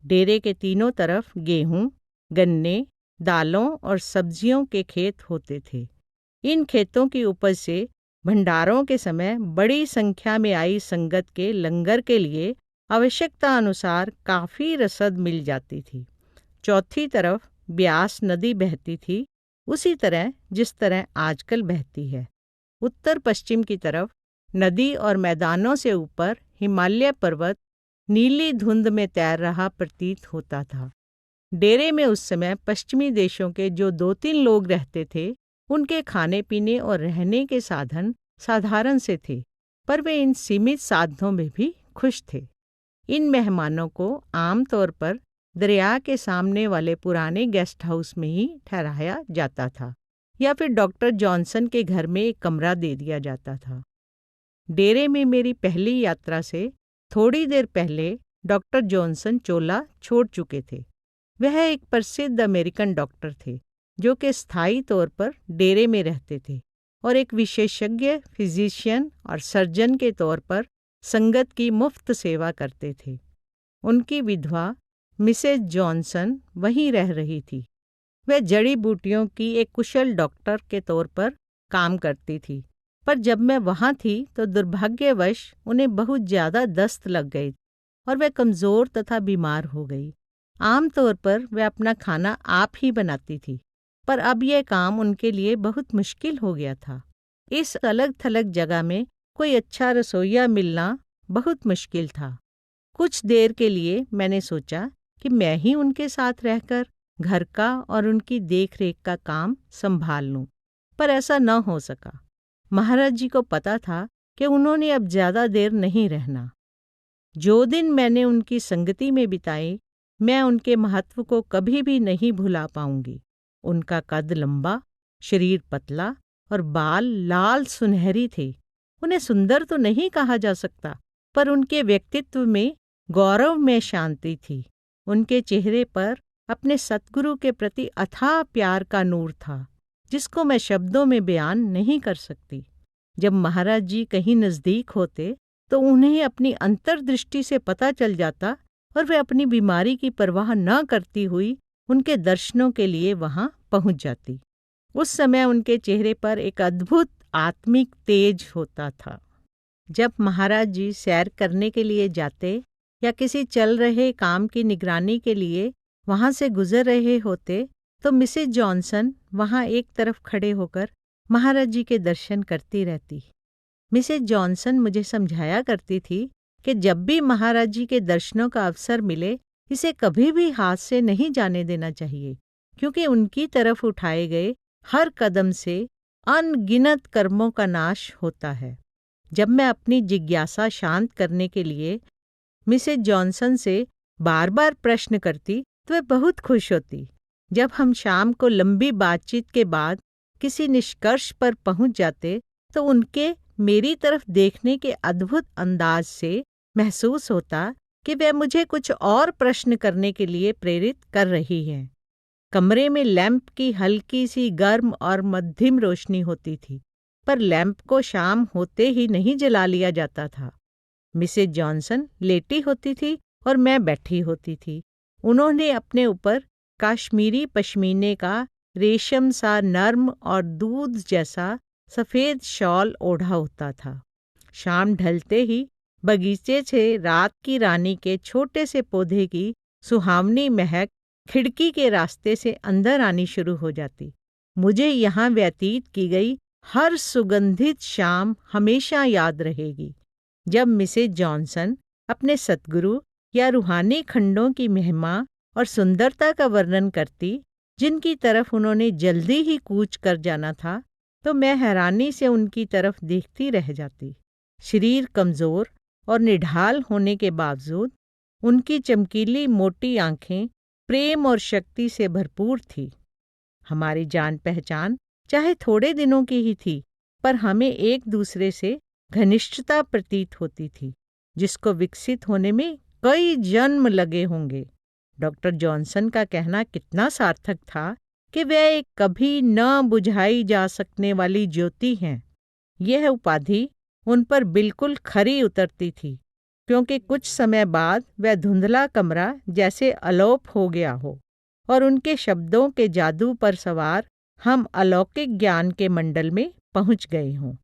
डेरे के तीनों तरफ गेहूं, गन्ने, दालों और सब्जियों के खेत होते थे। इन खेतों की उपज से भंडारों के समय बड़ी संख्या में आई संगत के लंगर के लिए आवश्यकता अनुसार काफ़ी रसद मिल जाती थी। चौथी तरफ ब्यास नदी बहती थी, उसी तरह जिस तरह आजकल बहती है। उत्तर पश्चिम की तरफ नदी और मैदानों से ऊपर हिमालय पर्वत नीली धुंध में तैर रहा प्रतीत होता था। डेरे में उस समय पश्चिमी देशों के जो 2-3 लोग रहते थे, उनके खाने पीने और रहने के साधन साधारण से थे, पर वे इन सीमित साधनों में भी खुश थे। इन मेहमानों को आमतौर पर दरिया के सामने वाले पुराने गेस्ट हाउस में ही ठहराया जाता था या फिर डॉक्टर जॉनसन के घर में एक कमरा दे दिया जाता था। डेरे में मेरी पहली यात्रा से थोड़ी देर पहले डॉक्टर जॉनसन चोला छोड़ चुके थे। वह एक प्रसिद्ध अमेरिकन डॉक्टर थे जो कि स्थायी तौर पर डेरे में रहते थे और एक विशेषज्ञ फिजिशियन और सर्जन के तौर पर संगत की मुफ्त सेवा करते थे। उनकी विधवा मिसेज जॉनसन वहीं रह रही थी। वह जड़ी बूटियों की एक कुशल डॉक्टर के तौर पर काम करती थी, पर जब मैं वहाँ थी तो दुर्भाग्यवश उन्हें बहुत ज़्यादा दस्त लग गई और वह कमज़ोर तथा बीमार हो गई। आमतौर पर वह अपना खाना आप ही बनाती थी, पर अब यह काम उनके लिए बहुत मुश्किल हो गया था। इस अलग थलग जगह में कोई अच्छा रसोइया मिलना बहुत मुश्किल था। कुछ देर के लिए मैंने सोचा कि मैं ही उनके साथ रहकर घर का और उनकी देखरेख का काम संभाल लूं, पर ऐसा न हो सका। महाराज जी को पता था कि उन्होंने अब ज़्यादा देर नहीं रहना। जो दिन मैंने उनकी संगति में बिताए, मैं उनके महत्व को कभी भी नहीं भुला पाऊंगी। उनका कद लंबा, शरीर पतला और बाल लाल सुनहरी थे। उन्हें सुंदर तो नहीं कहा जा सकता, पर उनके व्यक्तित्व में गौरव में शांति थी। उनके चेहरे पर अपने सतगुरु के प्रति अथाह प्यार का नूर था, जिसको मैं शब्दों में बयान नहीं कर सकती। जब महाराज जी कहीं नज़दीक होते तो उन्हें अपनी अंतर्दृष्टि से पता चल जाता और वे अपनी बीमारी की परवाह न करती हुई उनके दर्शनों के लिए वहां पहुंच जाती। उस समय उनके चेहरे पर एक अद्भुत आत्मिक तेज होता था। जब महाराज जी सैर करने के लिए जाते या किसी चल रहे काम की निगरानी के लिए वहां से गुजर रहे होते तो मिसेज जॉनसन वहां एक तरफ खड़े होकर महाराज जी के दर्शन करती रहती। मिसेज जॉनसन मुझे समझाया करती थी कि जब भी महाराज जी के दर्शनों का अवसर मिले, इसे कभी भी हाथ से नहीं जाने देना चाहिए, क्योंकि उनकी तरफ उठाए गए हर कदम से अनगिनत कर्मों का नाश होता है। जब मैं अपनी जिज्ञासा शांत करने के लिए मिसेज जॉनसन से बार बार प्रश्न करती तो वे बहुत खुश होती। जब हम शाम को लंबी बातचीत के बाद किसी निष्कर्ष पर पहुंच जाते तो उनके मेरी तरफ देखने के अद्भुत अंदाज से महसूस होता कि वह मुझे कुछ और प्रश्न करने के लिए प्रेरित कर रही हैं। कमरे में लैंप की हल्की सी गर्म और मध्यम रोशनी होती थी, पर लैंप को शाम होते ही नहीं जला लिया जाता था। मिसेज जॉनसन लेटी होती थी और मैं बैठी होती थी। उन्होंने अपने ऊपर काश्मीरी पश्मीने का रेशम सा नर्म और दूध जैसा सफ़ेद शॉल ओढ़ा होता था। शाम ढलते ही बगीचे से रात की रानी के छोटे से पौधे की सुहावनी महक खिड़की के रास्ते से अंदर आनी शुरू हो जाती। मुझे यहाँ व्यतीत की गई हर सुगंधित शाम हमेशा याद रहेगी। जब मिसेज जॉनसन अपने सतगुरु या रूहानी खंडों की महिमा और सुंदरता का वर्णन करती, जिनकी तरफ उन्होंने जल्दी ही कूच कर जाना था, तो मैं हैरानी से उनकी तरफ देखती रह जाती। शरीर कमज़ोर और निढाल होने के बावजूद उनकी चमकीली मोटी आंखें प्रेम और शक्ति से भरपूर थी। हमारी जान पहचान चाहे थोड़े दिनों की ही थी, पर हमें एक दूसरे से घनिष्ठता प्रतीत होती थी, जिसको विकसित होने में कई जन्म लगे होंगे। डॉक्टर जॉनसन का कहना कितना सार्थक था कि वह एक कभी न बुझाई जा सकने वाली ज्योति हैं। यह उपाधि उन पर बिल्कुल खरी उतरती थी, क्योंकि कुछ समय बाद वह धुंधला कमरा जैसे अलोप हो गया हो और उनके शब्दों के जादू पर सवार हम अलौकिक ज्ञान के मंडल में पहुंच गए हों।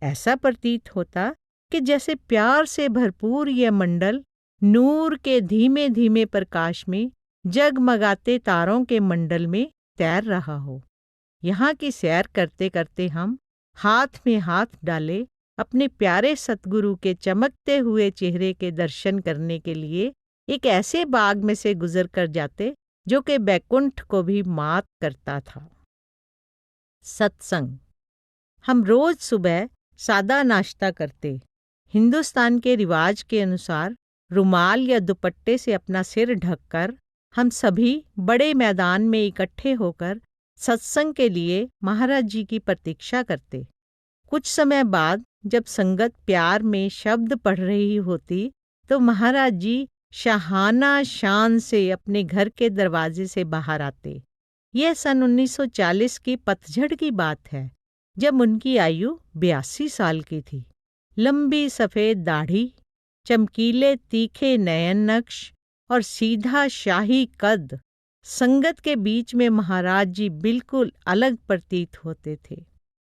ऐसा प्रतीत होता कि जैसे प्यार से भरपूर यह मंडल नूर के धीमे धीमे प्रकाश में जगमगाते तारों के मंडल में तैर रहा हो। यहाँ की सैर करते करते हम हाथ में हाथ डाले अपने प्यारे सतगुरु के चमकते हुए चेहरे के दर्शन करने के लिए एक ऐसे बाग में से गुजर कर जाते जो कि बैकुंठ को भी मात करता था। सत्संग। हम रोज सुबह सादा नाश्ता करते। हिंदुस्तान के रिवाज के अनुसार रुमाल या दुपट्टे से अपना सिर ढककर हम सभी बड़े मैदान में इकट्ठे होकर सत्संग के लिए महाराज जी की प्रतीक्षा करते। कुछ समय बाद जब संगत प्यार में शब्द पढ़ रही होती तो महाराज जी शाहाना शान से अपने घर के दरवाजे से बाहर आते। यह सन 1940 की पतझड़ की बात है, जब उनकी आयु 82 साल की थी। लंबी सफ़ेद दाढ़ी, चमकीले तीखे नयन नक्श और सीधा शाही कद, संगत के बीच में महाराज जी बिल्कुल अलग प्रतीत होते थे।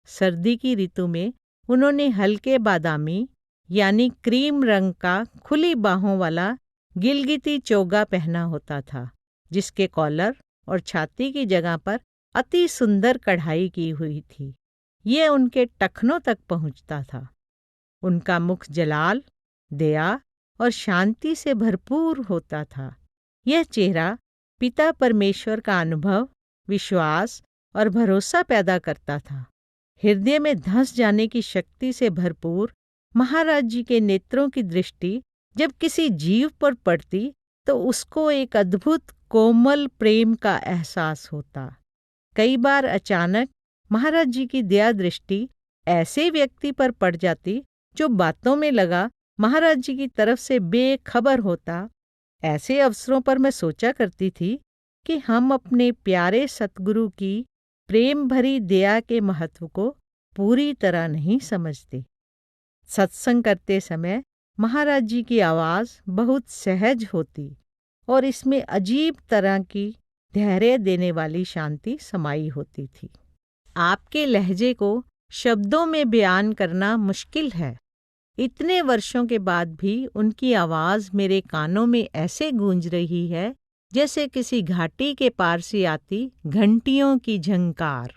सर्दी की ऋतु में उन्होंने हल्के बादामी यानी क्रीम रंग का खुली बाहों वाला गिलगिती चोगा पहना होता था, जिसके कॉलर और छाती की जगह पर अति सुंदर कढ़ाई की हुई थी। ये उनके टखनों तक पहुंचता था। उनका मुख जलाल, दया और शांति से भरपूर होता था। यह चेहरा पिता परमेश्वर का अनुभव, विश्वास और भरोसा पैदा करता था। हृदय में धंस जाने की शक्ति से भरपूर महाराज जी के नेत्रों की दृष्टि जब किसी जीव पर पड़ती तो उसको एक अद्भुत कोमल प्रेम का एहसास होता। कई बार अचानक महाराज जी की दया दृष्टि ऐसे व्यक्ति पर पड़ जाती जो बातों में लगा महाराज जी की तरफ से बेखबर होता। ऐसे अवसरों पर मैं सोचा करती थी कि हम अपने प्यारे सतगुरु की प्रेम भरी दया के महत्व को पूरी तरह नहीं समझते। सत्संग करते समय महाराज जी की आवाज़ बहुत सहज होती और इसमें अजीब तरह की धैर्य देने वाली शांति समाई होती थी। आपके लहजे को शब्दों में बयान करना मुश्किल है। इतने वर्षों के बाद भी उनकी आवाज़ मेरे कानों में ऐसे गूंज रही है जैसे किसी घाटी के पार से आती घंटियों की झंकार।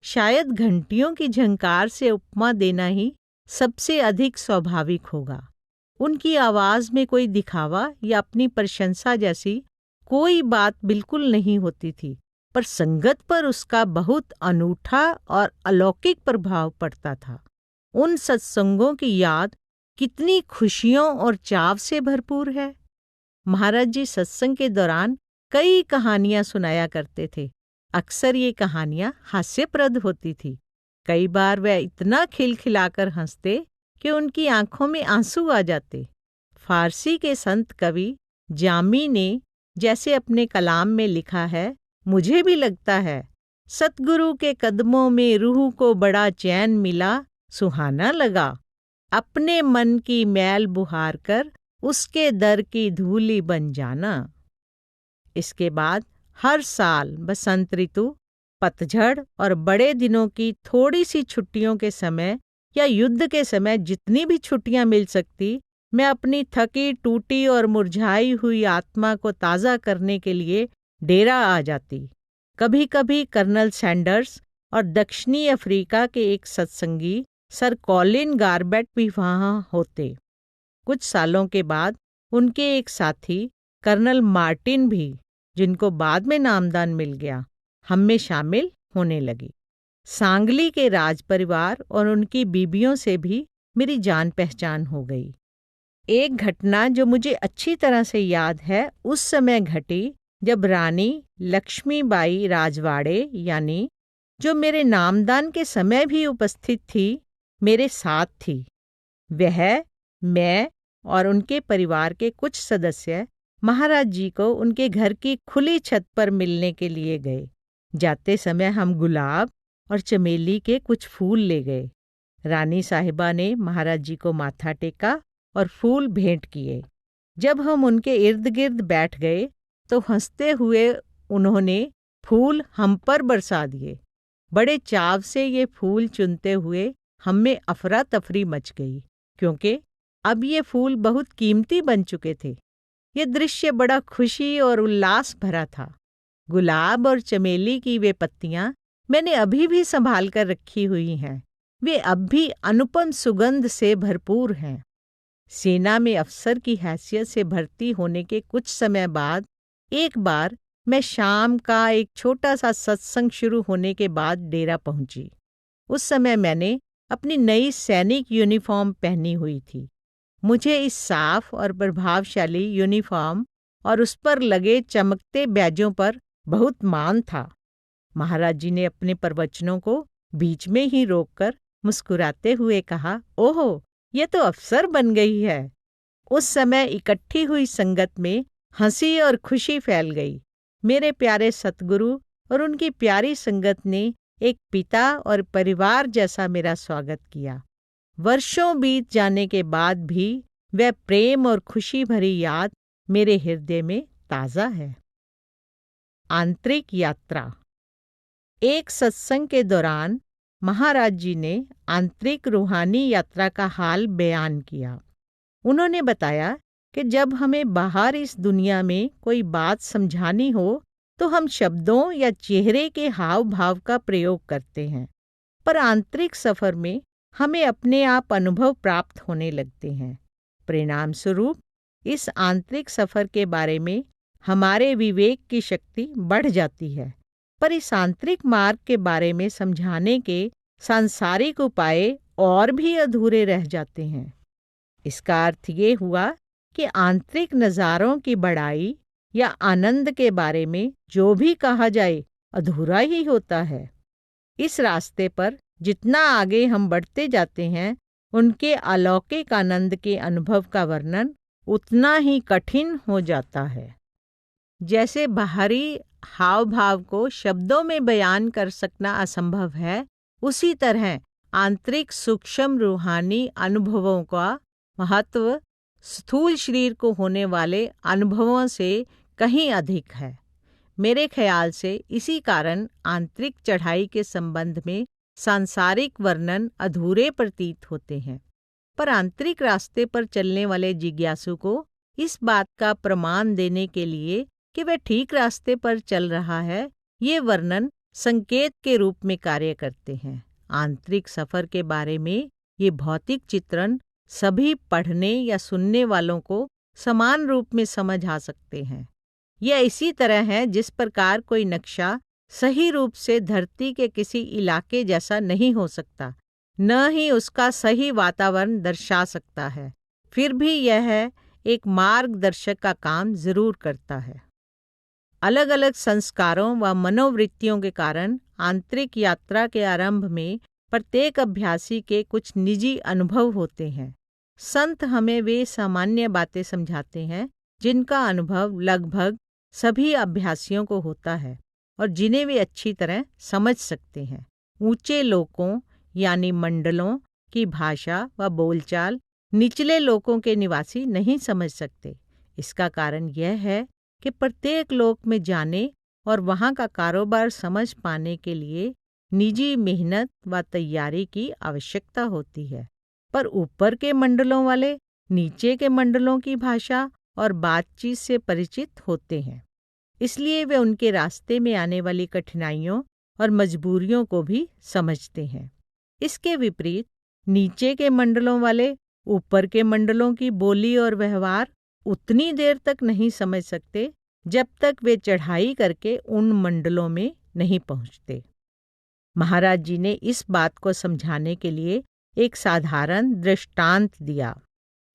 शायद घंटियों की झंकार से उपमा देना ही सबसे अधिक स्वाभाविक होगा। उनकी आवाज़ में कोई दिखावा या अपनी प्रशंसा जैसी कोई बात बिल्कुल नहीं होती थी, पर संगत पर उसका बहुत अनूठा और अलौकिक प्रभाव पड़ता था। उन सत्संगों की याद कितनी खुशियों और चाव से भरपूर है। महाराज जी सत्संग के दौरान कई कहानियां सुनाया करते थे। अक्सर ये कहानियां हास्यप्रद होती थी। कई बार वह इतना खिलखिलाकर हंसते कि उनकी आंखों में आंसू आ जाते। फारसी के संत कवि जामी ने जैसे अपने कलाम में लिखा है, मुझे भी लगता है सतगुरु के कदमों में रूह को बड़ा चैन मिला, सुहाना लगा। अपने मन की मैल बुहार कर उसके दर की धूली बन जाना। इसके बाद हर साल बसंत ऋतु, पतझड़ और बड़े दिनों की थोड़ी सी छुट्टियों के समय या युद्ध के समय जितनी भी छुट्टियां मिल सकती, मैं अपनी थकी टूटी और मुरझाई हुई आत्मा को ताज़ा करने के लिए डेरा आ जाती। कभी कभी कर्नल सैंडर्स और दक्षिणी अफ्रीका के एक सत्संगी सर कॉलिन गारबेट भी वहाँ होते। कुछ सालों के बाद उनके एक साथी कर्नल मार्टिन भी, जिनको बाद में नामदान मिल गया, हम में शामिल होने लगी। सांगली के राज परिवार और उनकी बीबियों से भी मेरी जान पहचान हो गई। एक घटना जो मुझे अच्छी तरह से याद है उस समय घटी जब रानी लक्ष्मीबाई राजवाड़े, यानी जो मेरे नामदान के समय भी उपस्थित थी, मेरे साथ थी। वह, मैं और उनके परिवार के कुछ सदस्य महाराज जी को उनके घर की खुली छत पर मिलने के लिए गए। जाते समय हम गुलाब और चमेली के कुछ फूल ले गए। रानी साहिबा ने महाराज जी को माथा टेका और फूल भेंट किए। जब हम उनके इर्द गिर्द बैठ गए तो हंसते हुए उन्होंने फूल हम पर बरसा दिए। बड़े चाव से ये फूल चुनते हुए हम में अफरा तफरी मच गई, क्योंकि अब ये फूल बहुत कीमती बन चुके थे। ये दृश्य बड़ा खुशी और उल्लास भरा था। गुलाब और चमेली की वे पत्तियां मैंने अभी भी संभाल कर रखी हुई हैं। वे अब भी अनुपम सुगंध से भरपूर हैं। सेना में अफसर की हैसियत से भर्ती होने के कुछ समय बाद एक बार मैं शाम का एक छोटा सा सत्संग शुरू होने के बाद डेरा पहुंची। उस समय मैंने अपनी नई सैनिक यूनिफॉर्म पहनी हुई थी। मुझे इस साफ और प्रभावशाली यूनिफॉर्म और उस पर लगे चमकते बैजों पर बहुत मान था। महाराज जी ने अपने प्रवचनों को बीच में ही रोककर मुस्कुराते हुए कहा, ओहो, ये तो अफसर बन गई है। उस समय इकट्ठी हुई संगत में हंसी और खुशी फैल गई। मेरे प्यारे सतगुरु और उनकी प्यारी संगत ने एक पिता और परिवार जैसा मेरा स्वागत किया। वर्षों बीत जाने के बाद भी वह प्रेम और खुशी भरी याद मेरे हृदय में ताज़ा है। आंतरिक यात्रा। एक सत्संग के दौरान महाराज जी ने आंतरिक रूहानी यात्रा का हाल बयान किया। उन्होंने बताया कि जब हमें बाहर इस दुनिया में कोई बात समझानी हो तो हम शब्दों या चेहरे के हाव भाव का प्रयोग करते हैं, पर आंतरिक सफर में हमें अपने आप अनुभव प्राप्त होने लगते हैं। परिणाम स्वरूप इस आंतरिक सफर के बारे में हमारे विवेक की शक्ति बढ़ जाती है, पर इस आंतरिक मार्ग के बारे में समझाने के सांसारिक उपाय और भी अधूरे रह जाते हैं। इसका अर्थ ये हुआ कि आंतरिक नज़ारों की बढ़ाई या आनंद के बारे में जो भी कहा जाए अधूरा ही होता है। इस रास्ते पर जितना आगे हम बढ़ते जाते हैं, उनके अलौकिक आनंद के अनुभव का वर्णन उतना ही कठिन हो जाता है। जैसे बाहरी हाव भाव को शब्दों में बयान कर सकना असंभव है, उसी तरह आंतरिक सूक्ष्म रूहानी अनुभवों का महत्व स्थूल शरीर को होने वाले अनुभवों से कहीं अधिक है। मेरे ख्याल से इसी कारण आंतरिक चढ़ाई के संबंध में सांसारिक वर्णन अधूरे प्रतीत होते हैं, पर आंतरिक रास्ते पर चलने वाले जिज्ञासु को इस बात का प्रमाण देने के लिए कि वह ठीक रास्ते पर चल रहा है, ये वर्णन संकेत के रूप में कार्य करते हैं। आंतरिक सफर के बारे में ये भौतिक चित्रण सभी पढ़ने या सुनने वालों को समान रूप में समझ आ सकते हैं। यह इसी तरह है जिस प्रकार कोई नक्शा सही रूप से धरती के किसी इलाके जैसा नहीं हो सकता, न ही उसका सही वातावरण दर्शा सकता है, फिर भी यह एक मार्गदर्शक का काम जरूर करता है। अलग अलग संस्कारों व मनोवृत्तियों के कारण आंतरिक यात्रा के आरंभ में प्रत्येक अभ्यासी के कुछ निजी अनुभव होते हैं। संत हमें वे सामान्य बातें समझाते हैं जिनका अनुभव लगभग सभी अभ्यासियों को होता है और जिन्हें वे अच्छी तरह समझ सकते हैं। ऊंचे लोकों यानी मंडलों की भाषा व बोलचाल निचले लोकों के निवासी नहीं समझ सकते। इसका कारण यह है कि प्रत्येक लोक में जाने और वहाँ का कारोबार समझ पाने के लिए निजी मेहनत व तैयारी की आवश्यकता होती है, पर ऊपर के मंडलों वाले नीचे के मंडलों की भाषा और बातचीत से परिचित होते हैं, इसलिए वे उनके रास्ते में आने वाली कठिनाइयों और मजबूरियों को भी समझते हैं। इसके विपरीत नीचे के मंडलों वाले ऊपर के मंडलों की बोली और व्यवहार उतनी देर तक नहीं समझ सकते जब तक वे चढ़ाई करके उन मंडलों में नहीं पहुंचते। महाराज जी ने इस बात को समझाने के लिए एक साधारण दृष्टांत दिया।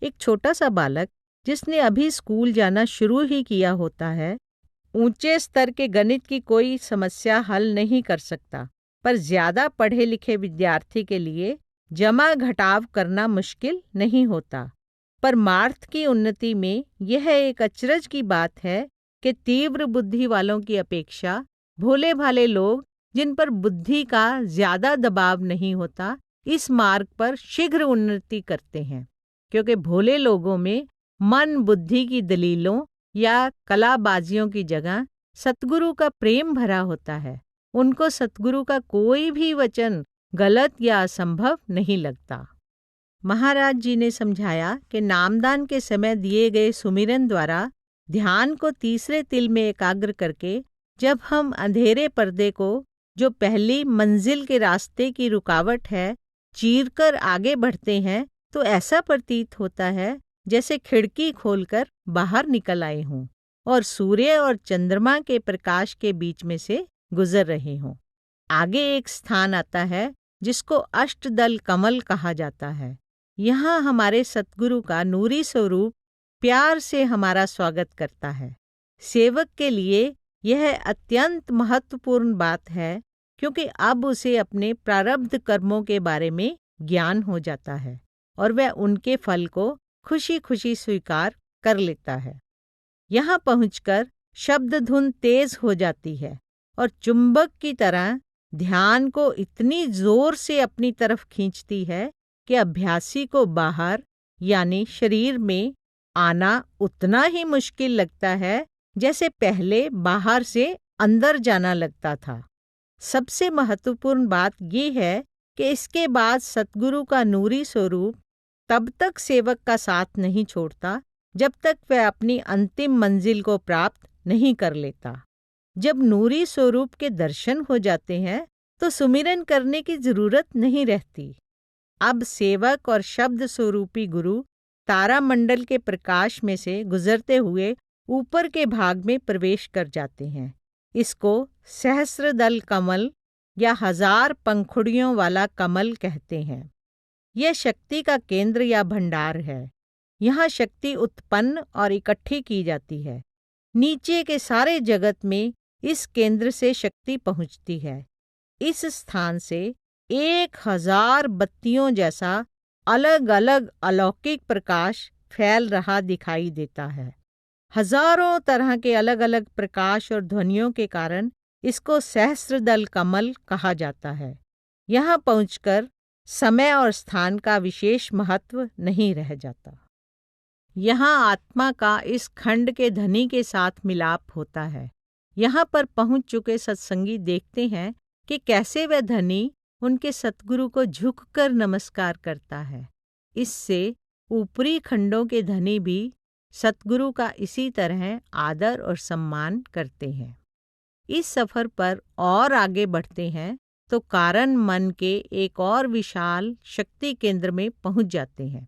एक छोटा सा बालक जिसने अभी स्कूल जाना शुरू ही किया होता है, ऊंचे स्तर के गणित की कोई समस्या हल नहीं कर सकता, पर ज्यादा पढ़े लिखे विद्यार्थी के लिए जमा घटाव करना मुश्किल नहीं होता। परमार्थ की उन्नति में यह एक अचरज की बात है कि तीव्र बुद्धि वालों की अपेक्षा भोले भाले लोग, जिन पर बुद्धि का ज्यादा दबाव नहीं होता, इस मार्ग पर शीघ्र उन्नति करते हैं, क्योंकि भोले लोगों में मन बुद्धि की दलीलों या कलाबाजियों की जगह सतगुरु का प्रेम भरा होता है। उनको सतगुरु का कोई भी वचन गलत या असंभव नहीं लगता। महाराज जी ने समझाया कि नामदान के समय दिए गए सुमिरन द्वारा ध्यान को तीसरे तिल में एकाग्र करके जब हम अंधेरे पर्दे को, जो पहली मंजिल के रास्ते की रुकावट है, चीरकर आगे बढ़ते हैं, तो ऐसा प्रतीत होता है जैसे खिड़की खोलकर बाहर निकल आए हों और सूर्य और चंद्रमा के प्रकाश के बीच में से गुजर रहे हों। आगे एक स्थान आता है जिसको अष्टदल कमल कहा जाता है। यहाँ हमारे सतगुरु का नूरी स्वरूप प्यार से हमारा स्वागत करता है। सेवक के लिए यह अत्यंत महत्वपूर्ण बात है, क्योंकि अब उसे अपने प्रारब्ध कर्मों के बारे में ज्ञान हो जाता है और वह उनके फल को खुशी खुशी स्वीकार कर लेता है। यहाँ पहुंचकर शब्द धुन तेज हो जाती है और चुंबक की तरह ध्यान को इतनी जोर से अपनी तरफ खींचती है कि अभ्यासी को बाहर यानी शरीर में आना उतना ही मुश्किल लगता है जैसे पहले बाहर से अंदर जाना लगता था। सबसे महत्वपूर्ण बात यह है कि इसके बाद सतगुरु का नूरी स्वरूप तब तक सेवक का साथ नहीं छोड़ता जब तक वह अपनी अंतिम मंजिल को प्राप्त नहीं कर लेता। जब नूरी स्वरूप के दर्शन हो जाते हैं तो सुमिरन करने की जरूरत नहीं रहती। अब सेवक और शब्द स्वरूपी गुरु तारामंडल के प्रकाश में से गुजरते हुए ऊपर के भाग में प्रवेश कर जाते हैं। इसको सहस्रदल कमल या 1000 पंखुड़ियों वाला कमल कहते हैं। यह शक्ति का केंद्र या भंडार है। यहाँ शक्ति उत्पन्न और इकट्ठी की जाती है। नीचे के सारे जगत में इस केंद्र से शक्ति पहुँचती है। इस स्थान से 1000 बत्तियों जैसा अलग अलग अलौकिक प्रकाश फैल रहा दिखाई देता है। हजारों तरह के अलग अलग प्रकाश और ध्वनियों के कारण इसको सहस्रदल कमल कहा जाता है। यहाँ पहुंचकर समय और स्थान का विशेष महत्व नहीं रह जाता। यहाँ आत्मा का इस खंड के धनी के साथ मिलाप होता है। यहाँ पर पहुंच चुके सत्संगी देखते हैं कि कैसे वह धनी उनके सतगुरु को झुककर नमस्कार करता है। इससे ऊपरी खंडों के धनी भी सतगुरु का इसी तरह आदर और सम्मान करते हैं। इस सफर पर और आगे बढ़ते हैं तो कारण मन के एक और विशाल शक्ति केंद्र में पहुंच जाते हैं।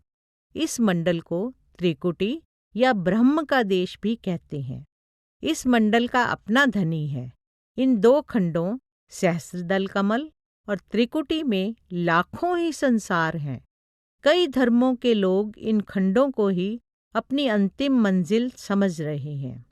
इस मंडल को त्रिकुटी या ब्रह्म का देश भी कहते हैं। इस मंडल का अपना धनी है। इन 2 खंडों सहस्रदल कमल और त्रिकुटी में लाखों ही संसार हैं। कई धर्मों के लोग इन खंडों को ही अपनी अंतिम मंजिल समझ रहे हैं।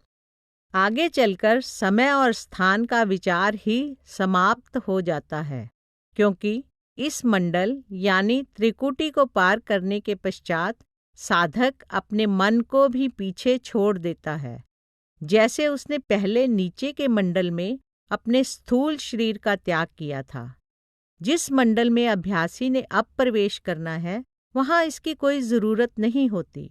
आगे चलकर समय और स्थान का विचार ही समाप्त हो जाता है, क्योंकि इस मंडल यानी त्रिकुटी को पार करने के पश्चात साधक अपने मन को भी पीछे छोड़ देता है। जैसे उसने पहले नीचे के मंडल में अपने स्थूल शरीर का त्याग किया था। जिस मंडल में अभ्यासी ने अब प्रवेश करना है वहाँ इसकी कोई जरूरत नहीं होती।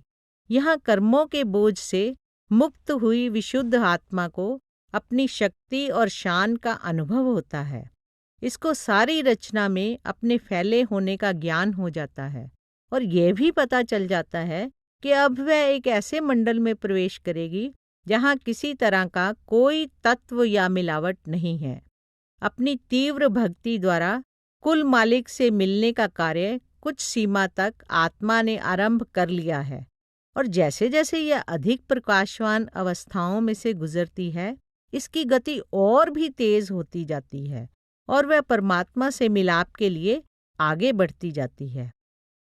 यहाँ कर्मों के बोझ से मुक्त हुई विशुद्ध आत्मा को अपनी शक्ति और शान का अनुभव होता है। इसको सारी रचना में अपने फैले होने का ज्ञान हो जाता है और यह भी पता चल जाता है कि अब वह एक ऐसे मंडल में प्रवेश करेगी जहाँ किसी तरह का कोई तत्व या मिलावट नहीं है। अपनी तीव्र भक्ति द्वारा कुल मालिक से मिलने का कार्य कुछ सीमा तक आत्मा ने आरंभ कर लिया है और जैसे जैसे यह अधिक प्रकाशवान अवस्थाओं में से गुजरती है इसकी गति और भी तेज होती जाती है और वह परमात्मा से मिलाप के लिए आगे बढ़ती जाती है।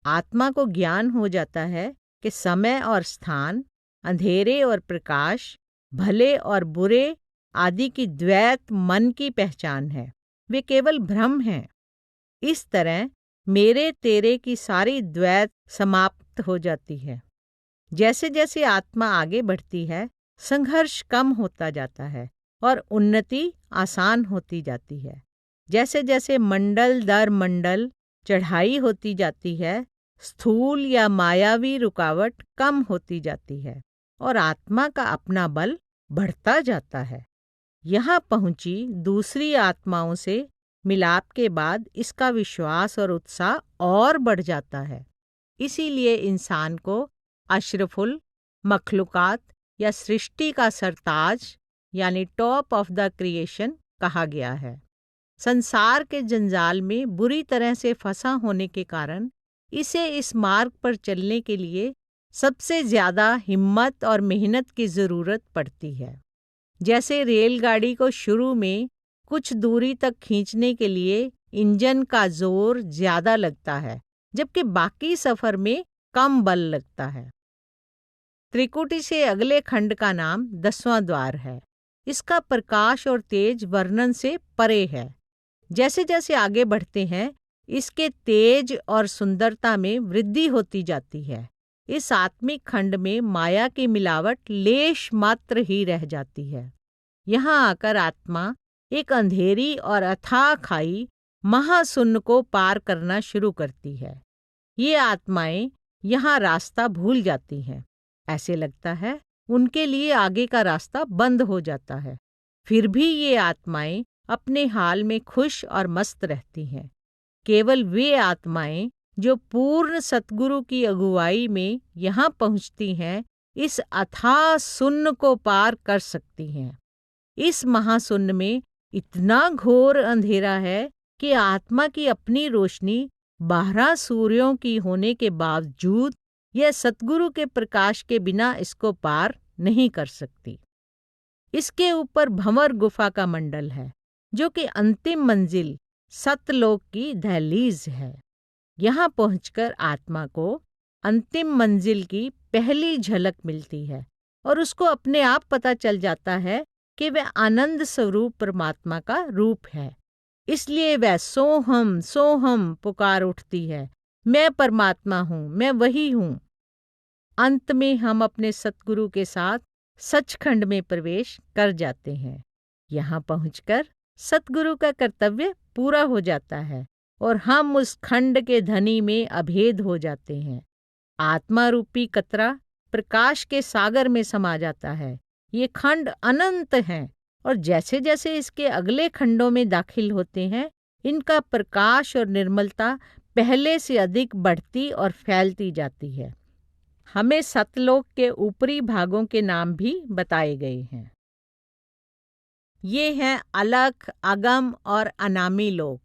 आत्मा को ज्ञान हो जाता है कि समय और स्थान, अंधेरे और प्रकाश, भले और बुरे आदि की द्वैत मन की पहचान है। वे केवल भ्रम हैं। इस तरह मेरे तेरे की सारी द्वैत समाप्त हो जाती है। जैसे जैसे आत्मा आगे बढ़ती है संघर्ष कम होता जाता है और उन्नति आसान होती जाती है। जैसे जैसे मंडल दर मंडल चढ़ाई होती जाती है स्थूल या मायावी रुकावट कम होती जाती है और आत्मा का अपना बल बढ़ता जाता है। यहाँ पहुंची दूसरी आत्माओं से मिलाप के बाद इसका विश्वास और उत्साह और बढ़ जाता है। इसीलिए इंसान को अशरफुल मखलूकात या सृष्टि का सरताज यानी टॉप ऑफ द क्रिएशन कहा गया है। संसार के जंजाल में बुरी तरह से फंसा होने के कारण इसे इस मार्ग पर चलने के लिए सबसे ज्यादा हिम्मत और मेहनत की जरूरत पड़ती है। जैसे रेलगाड़ी को शुरू में कुछ दूरी तक खींचने के लिए इंजन का जोर ज्यादा लगता है जबकि बाकी सफर में कम बल लगता है। त्रिकुटी से अगले खंड का नाम 10वां द्वार है। इसका प्रकाश और तेज वर्णन से परे है। जैसे जैसे आगे बढ़ते हैं इसके तेज और सुंदरता में वृद्धि होती जाती है। इस आत्मिक खंड में माया की मिलावट लेश मात्र ही रह जाती है। यहाँ आकर आत्मा एक अंधेरी और अथाह खाई महाशून्य को पार करना शुरू करती है। ये आत्माएं यहाँ रास्ता भूल जाती हैं। ऐसे लगता है उनके लिए आगे का रास्ता बंद हो जाता है। फिर भी ये आत्माएं अपने हाल में खुश और मस्त रहती हैं। केवल वे आत्माएं जो पूर्ण सतगुरु की अगुवाई में यहाँ पहुँचती हैं, इस अथाह शून्य को पार कर सकती हैं। इस महाशून्य में इतना घोर अंधेरा है कि आत्मा की अपनी रोशनी 12 सूर्यों की होने के बावजूद यह सतगुरु के प्रकाश के बिना इसको पार नहीं कर सकती। इसके ऊपर भंवर गुफा का मंडल है, जो कि अंतिम मंजिल सतलोक की दहलीज है। यहाँ पहुंचकर आत्मा को अंतिम मंजिल की पहली झलक मिलती है और उसको अपने आप पता चल जाता है कि वह आनंद स्वरूप परमात्मा का रूप है। इसलिए वह सोहम सोहम पुकार उठती है, मैं परमात्मा हूँ, मैं वही हूँ। अंत में हम अपने सतगुरु के साथ सचखंड में प्रवेश कर जाते हैं। यहाँ पहुंचकर सतगुरु का कर्तव्य पूरा हो जाता है और हम उस खंड के धनी में अभेद हो जाते हैं। आत्मा रूपी कतरा प्रकाश के सागर में समा जाता है। ये खंड अनंत हैं और जैसे जैसे इसके अगले खंडों में दाखिल होते हैं, इनका प्रकाश और निर्मलता पहले से अधिक बढ़ती और फैलती जाती है। हमें सतलोक के ऊपरी भागों के नाम भी बताए गए हैं। ये हैं अलख, अगम और अनामी लोक।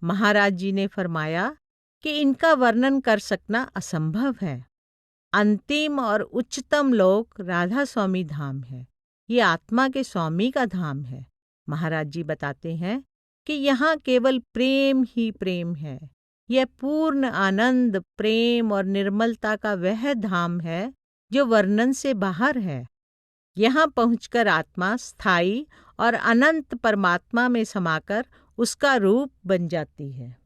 महाराज जी ने फरमाया कि इनका वर्णन कर सकना असंभव है। अंतिम और उच्चतम लोक राधा स्वामी धाम है। ये आत्मा के स्वामी का धाम है। महाराज जी बताते हैं कि यहाँ केवल प्रेम ही प्रेम है। यह पूर्ण आनंद, प्रेम और निर्मलता का वह धाम है जो वर्णन से बाहर है। यहाँ पहुंचकर आत्मा स्थायी और अनंत परमात्मा में समाकर उसका रूप बन जाती है।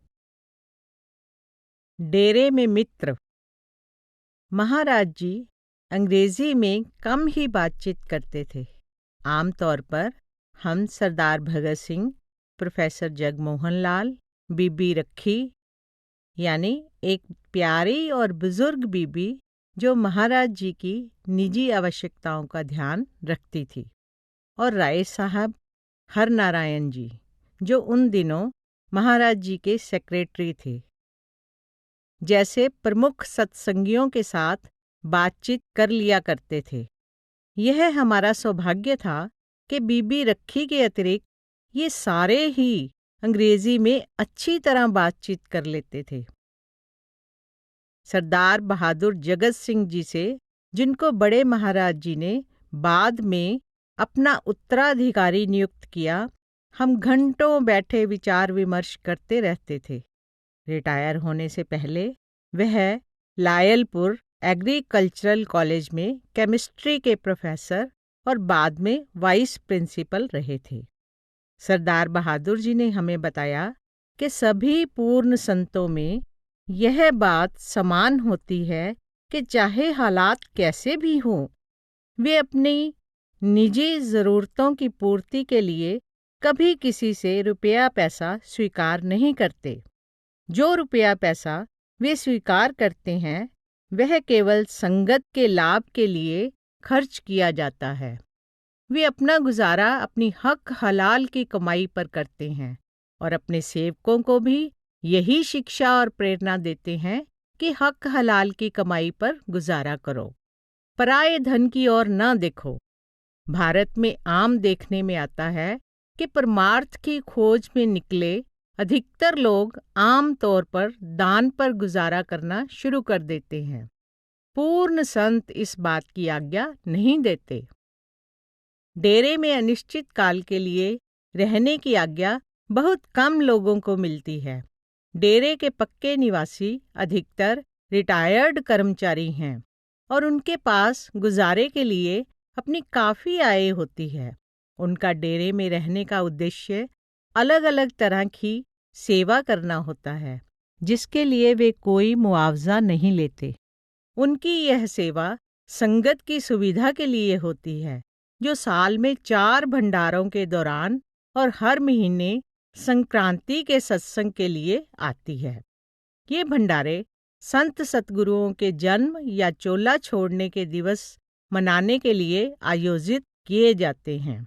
डेरे में मित्र। महाराज जी अंग्रेजी में कम ही बातचीत करते थे। आमतौर पर हम सरदार भगत सिंह, प्रोफेसर जगमोहन लाल, बीबी रखी यानी एक प्यारी और बुजुर्ग बीबी जो महाराज जी की निजी आवश्यकताओं का ध्यान रखती थी, और राय साहब हरनारायण जी जो उन दिनों महाराज जी के सेक्रेटरी थे, जैसे प्रमुख सत्संगियों के साथ बातचीत कर लिया करते थे। यह हमारा सौभाग्य था कि बीबी रखी के अतिरिक्त ये सारे ही अंग्रेजी में अच्छी तरह बातचीत कर लेते थे। सरदार बहादुर जगत सिंह जी से, जिनको बड़े महाराज जी ने बाद में अपना उत्तराधिकारी नियुक्त किया, हम घंटों बैठे विचार विमर्श करते रहते थे। रिटायर होने से पहले वह लायलपुर एग्रीकल्चरल कॉलेज में केमिस्ट्री के प्रोफेसर और बाद में वाइस प्रिंसिपल रहे थे। सरदार बहादुर जी ने हमें बताया कि सभी पूर्ण संतों में यह बात समान होती है कि चाहे हालात कैसे भी हों, वे अपनी निजी ज़रूरतों की पूर्ति के लिए कभी किसी से रुपया पैसा स्वीकार नहीं करते। जो रुपया पैसा वे स्वीकार करते हैं वह केवल संगत के लाभ के लिए खर्च किया जाता है। वे अपना गुजारा अपनी हक हलाल की कमाई पर करते हैं और अपने सेवकों को भी यही शिक्षा और प्रेरणा देते हैं कि हक हलाल की कमाई पर गुजारा करो, पराये धन की ओर न देखो। भारत में आम देखने में आता है कि परमार्थ की खोज में निकले अधिकतर लोग आम तौर पर दान पर गुजारा करना शुरू कर देते हैं। पूर्ण संत इस बात की आज्ञा नहीं देते। डेरे में अनिश्चित काल के लिए रहने की आज्ञा बहुत कम लोगों को मिलती है। डेरे के पक्के निवासी अधिकतर रिटायर्ड कर्मचारी हैं और उनके पास गुजारे के लिए अपनी काफ़ी आय होती है। उनका डेरे में रहने का उद्देश्य अलग अलग तरह की सेवा करना होता है, जिसके लिए वे कोई मुआवजा नहीं लेते। उनकी यह सेवा संगत की सुविधा के लिए होती है, जो साल में 4 भंडारों के दौरान और हर महीने संक्रांति के सत्संग के लिए आती है। ये भंडारे संत सतगुरुओं के जन्म या चोला छोड़ने के दिवस मनाने के लिए आयोजित किए जाते हैं।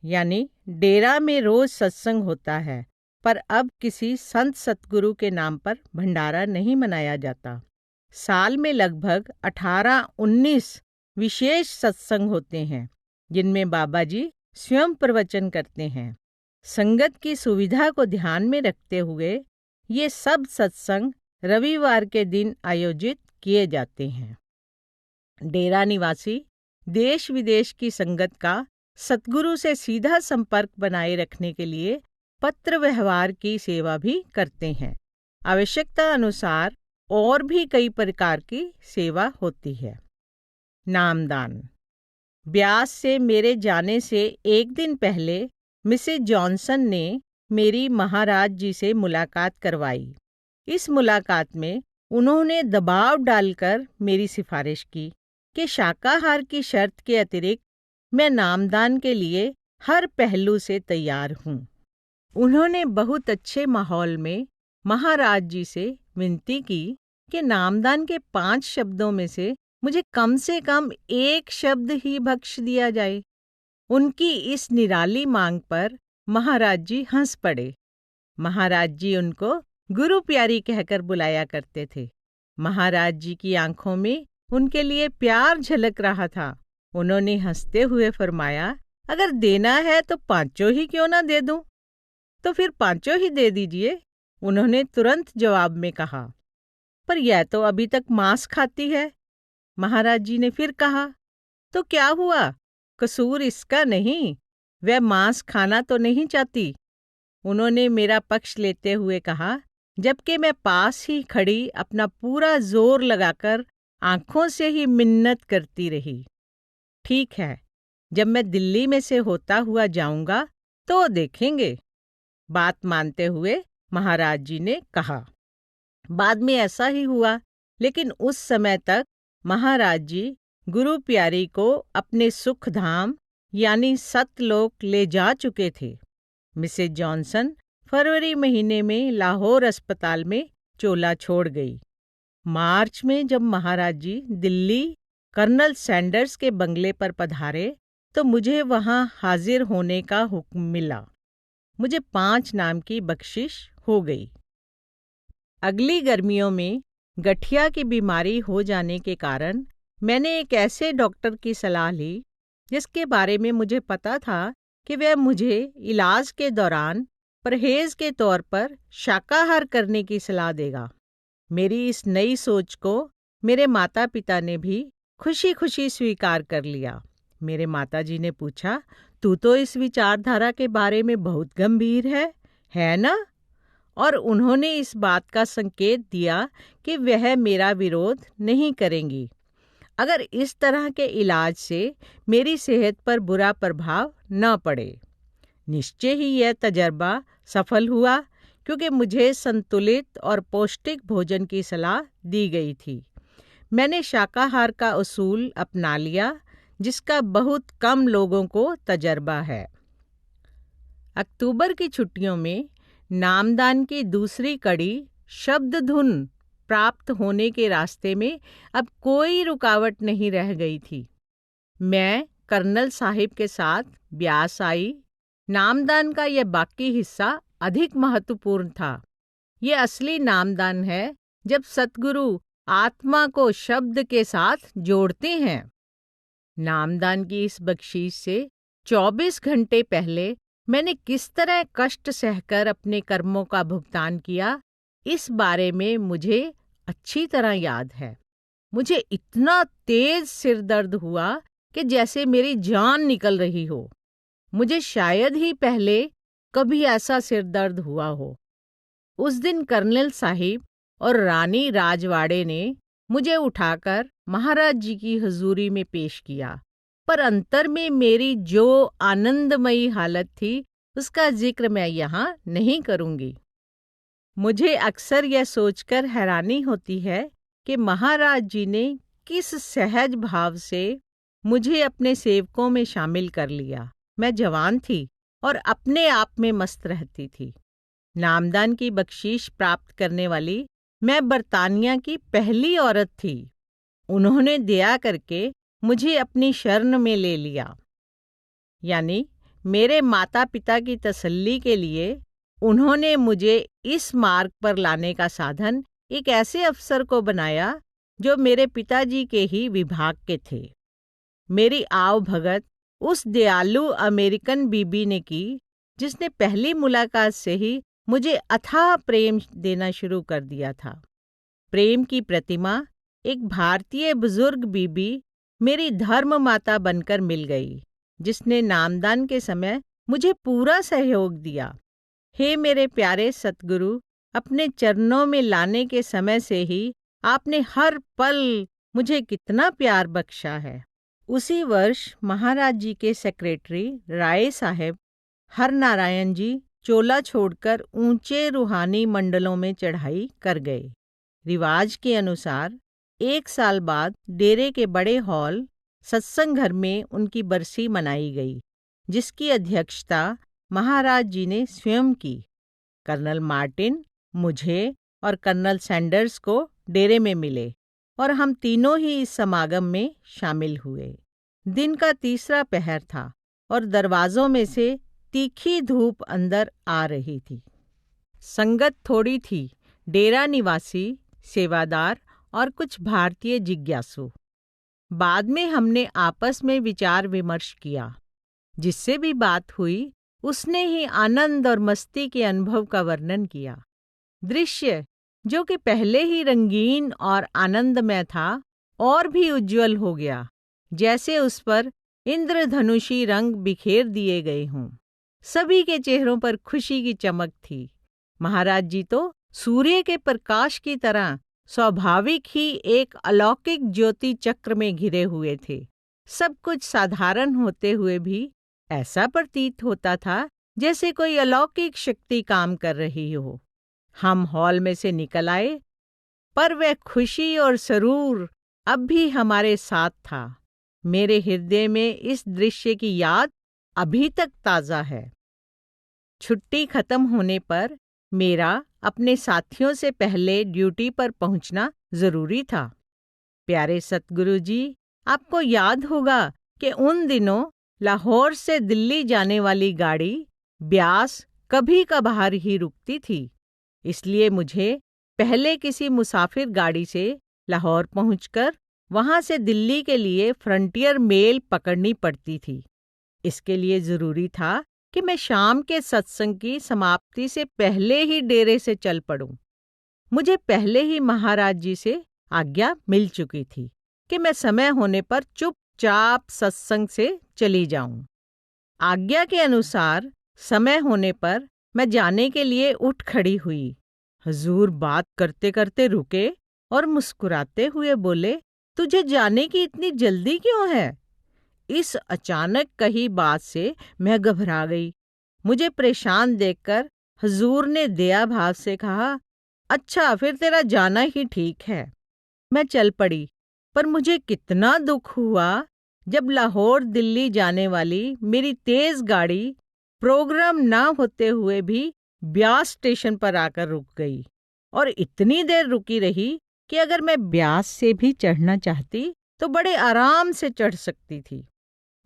यानी डेरा में रोज सत्संग होता है, पर अब किसी संत सतगुरु के नाम पर भंडारा नहीं मनाया जाता। साल में लगभग 18-19 विशेष सत्संग होते हैं, जिनमें बाबा जी स्वयं प्रवचन करते हैं। संगत की सुविधा को ध्यान में रखते हुए ये सब सत्संग रविवार के दिन आयोजित किए जाते हैं। डेरा निवासी देश विदेश की संगत का सतगुरु से सीधा संपर्क बनाए रखने के लिए पत्र व्यवहार की सेवा भी करते हैं। आवश्यकता अनुसार और भी कई प्रकार की सेवा होती है। नामदान। ब्यास से मेरे जाने से एक दिन पहले मिसेज जॉनसन ने मेरी महाराज जी से मुलाकात करवाई। इस मुलाकात में उन्होंने दबाव डालकर मेरी सिफारिश की कि शाकाहार की शर्त के अतिरिक्त मैं नामदान के लिए हर पहलू से तैयार हूँ। उन्होंने बहुत अच्छे माहौल में महाराज जी से विनती की कि नामदान के 5 शब्दों में से मुझे कम से कम एक शब्द ही बख्श दिया जाए। उनकी इस निराली मांग पर महाराज जी हंस पड़े। महाराज जी उनको गुरु प्यारी कहकर बुलाया करते थे। महाराज जी की आंखों में उनके लिए प्यार झलक रहा था। उन्होंने हंसते हुए फरमाया, अगर देना है तो 5 ही क्यों ना दे दूं? तो फिर 5 ही दे दीजिए। उन्होंने तुरंत जवाब में कहा, पर यह तो अभी तक मांस खाती है। महाराज जी ने फिर कहा, तो क्या हुआ? कसूर इसका नहीं, वह मांस खाना तो नहीं चाहती। उन्होंने मेरा पक्ष लेते हुए कहा, जबकि मैं पास ही खड़ी अपना पूरा जोर लगाकर आंखों से ही मिन्नत करती रही। ठीक है, जब मैं दिल्ली में से होता हुआ जाऊंगा तो देखेंगे। बात मानते हुए महाराज जी ने कहा। बाद में ऐसा ही हुआ, लेकिन उस समय तक महाराज जी गुरु प्यारी को अपने सुख धाम यानी सतलोक ले जा चुके थे। मिसेज जॉनसन फरवरी महीने में लाहौर अस्पताल में चोला छोड़ गई। मार्च में जब महाराज जी दिल्ली कर्नल सैंडर्स के बंगले पर पधारे तो मुझे वहां हाजिर होने का हुक्म मिला। मुझे 5 नाम की बख्शिश हो गई। अगली गर्मियों में गठिया की बीमारी हो जाने के कारण मैंने एक ऐसे डॉक्टर की सलाह ली जिसके बारे में मुझे पता था कि वह मुझे इलाज के दौरान परहेज के तौर पर शाकाहार करने की सलाह देगा। मेरी इस नई सोच को मेरे माता पिता ने भी खुशी खुशी स्वीकार कर लिया। मेरे माताजी ने पूछा, तू तो इस विचारधारा के बारे में बहुत गंभीर है ना? और उन्होंने इस बात का संकेत दिया कि वह मेरा विरोध नहीं करेंगी अगर इस तरह के इलाज से मेरी सेहत पर बुरा प्रभाव न पड़े। निश्चय ही यह तजर्बा सफल हुआ, क्योंकि मुझे संतुलित और पौष्टिक भोजन की सलाह दी गई थी। मैंने शाकाहार का उसूल अपना लिया, जिसका बहुत कम लोगों को तजर्बा है। अक्टूबर की छुट्टियों में नामदान की दूसरी कड़ी शब्द धुन प्राप्त होने के रास्ते में अब कोई रुकावट नहीं रह गई थी। मैं कर्नल साहिब के साथ ब्यास आई। नामदान का यह बाकी हिस्सा अधिक महत्वपूर्ण था। यह असली नामदान है जब सतगुरु आत्मा को शब्द के साथ जोड़ते हैं। नामदान की इस बख्शीश से 24 घंटे पहले मैंने किस तरह कष्ट सहकर अपने कर्मों का भुगतान किया, इस बारे में मुझे अच्छी तरह याद है। मुझे इतना तेज सिर दर्द हुआ कि जैसे मेरी जान निकल रही हो। मुझे शायद ही पहले कभी ऐसा सिर दर्द हुआ हो। उस दिन कर्नल साहिब और रानी राजवाड़े ने मुझे उठाकर महाराज जी की हजूरी में पेश किया, पर अंतर में मेरी जो आनंदमयी हालत थी उसका जिक्र मैं यहाँ नहीं करूँगी। मुझे अक्सर यह सोचकर हैरानी होती है कि महाराज जी ने किस सहज भाव से मुझे अपने सेवकों में शामिल कर लिया। मैं जवान थी और अपने आप में मस्त रहती थी। नामदान की बख्शीश प्राप्त करने वाली मैं बरतानिया की पहली औरत थी। उन्होंने दया करके मुझे अपनी शरण में ले लिया। यानी मेरे माता पिता की तसल्ली के लिए उन्होंने मुझे इस मार्ग पर लाने का साधन एक ऐसे अफसर को बनाया जो मेरे पिताजी के ही विभाग के थे। मेरी आव भगत उस दयालु अमेरिकन बीबी ने की जिसने पहली मुलाकात से ही मुझे अथाह प्रेम देना शुरू कर दिया था। प्रेम की प्रतिमा एक भारतीय बुजुर्ग बीबी मेरी धर्म माता बनकर मिल गई, जिसने नामदान के समय मुझे पूरा सहयोग दिया। हे मेरे प्यारे सतगुरु, अपने चरणों में लाने के समय से ही आपने हर पल मुझे कितना प्यार बख्शा है। उसी वर्ष महाराज जी के सेक्रेटरी राय साहेब हरनारायण जी चोला छोड़कर ऊंचे रूहानी मंडलों में चढ़ाई कर गए। रिवाज के अनुसार 1 साल बाद डेरे के बड़े हॉल सत्संग घर में उनकी बरसी मनाई गई, जिसकी अध्यक्षता महाराज जी ने स्वयं की। कर्नल मार्टिन, मुझे और कर्नल सैंडर्स को डेरे में मिले और हम तीनों ही इस समागम में शामिल हुए। दिन का 3रा पहर था और दरवाजों में से तीखी धूप अंदर आ रही थी। संगत थोड़ी थी, डेरा निवासी, सेवादार और कुछ भारतीय जिज्ञासु। बाद में हमने आपस में विचार विमर्श किया। जिससे भी बात हुई उसने ही आनंद और मस्ती के अनुभव का वर्णन किया। दृश्य जो कि पहले ही रंगीन और आनंदमय था और भी उज्जवल हो गया, जैसे उस पर इंद्रधनुषी रंग बिखेर दिए गए हों। सभी के चेहरों पर खुशी की चमक थी। महाराज जी तो सूर्य के प्रकाश की तरह स्वाभाविक ही एक अलौकिक ज्योति चक्र में घिरे हुए थे। सब कुछ साधारण होते हुए भी ऐसा प्रतीत होता था जैसे कोई अलौकिक शक्ति काम कर रही हो। हम हॉल में से निकल आए, पर वह खुशी और सरूर अब भी हमारे साथ था। मेरे हृदय में इस दृश्य की याद अभी तक ताज़ा है। छुट्टी खत्म होने पर मेरा अपने साथियों से पहले ड्यूटी पर पहुंचना जरूरी था। प्यारे सतगुरु जी, आपको याद होगा कि उन दिनों लाहौर से दिल्ली जाने वाली गाड़ी ब्यास कभी कभार ही रुकती थी। इसलिए मुझे पहले किसी मुसाफिर गाड़ी से लाहौर पहुंचकर वहां से दिल्ली के लिए फ्रंटियर मेल पकड़नी पड़ती थी। इसके लिए जरूरी था कि मैं शाम के सत्संग की समाप्ति से पहले ही डेरे से चल पड़ूं। मुझे पहले ही महाराज जी से आज्ञा मिल चुकी थी कि मैं समय होने पर चुपचाप सत्संग से चली जाऊं। आज्ञा के अनुसार समय होने पर मैं जाने के लिए उठ खड़ी हुई। हुजूर बात करते करते रुके और मुस्कुराते हुए बोले, तुझे जाने की इतनी जल्दी क्यों है? इस अचानक कही बात से मैं घबरा गई। मुझे परेशान देखकर हुजूर ने दया भाव से कहा, अच्छा फिर तेरा जाना ही ठीक है। मैं चल पड़ी, पर मुझे कितना दुख हुआ जब लाहौर दिल्ली जाने वाली मेरी तेज गाड़ी प्रोग्राम ना होते हुए भी ब्यास स्टेशन पर आकर रुक गई और इतनी देर रुकी रही कि अगर मैं ब्यास से भी चढ़ना चाहती तो बड़े आराम से चढ़ सकती थी।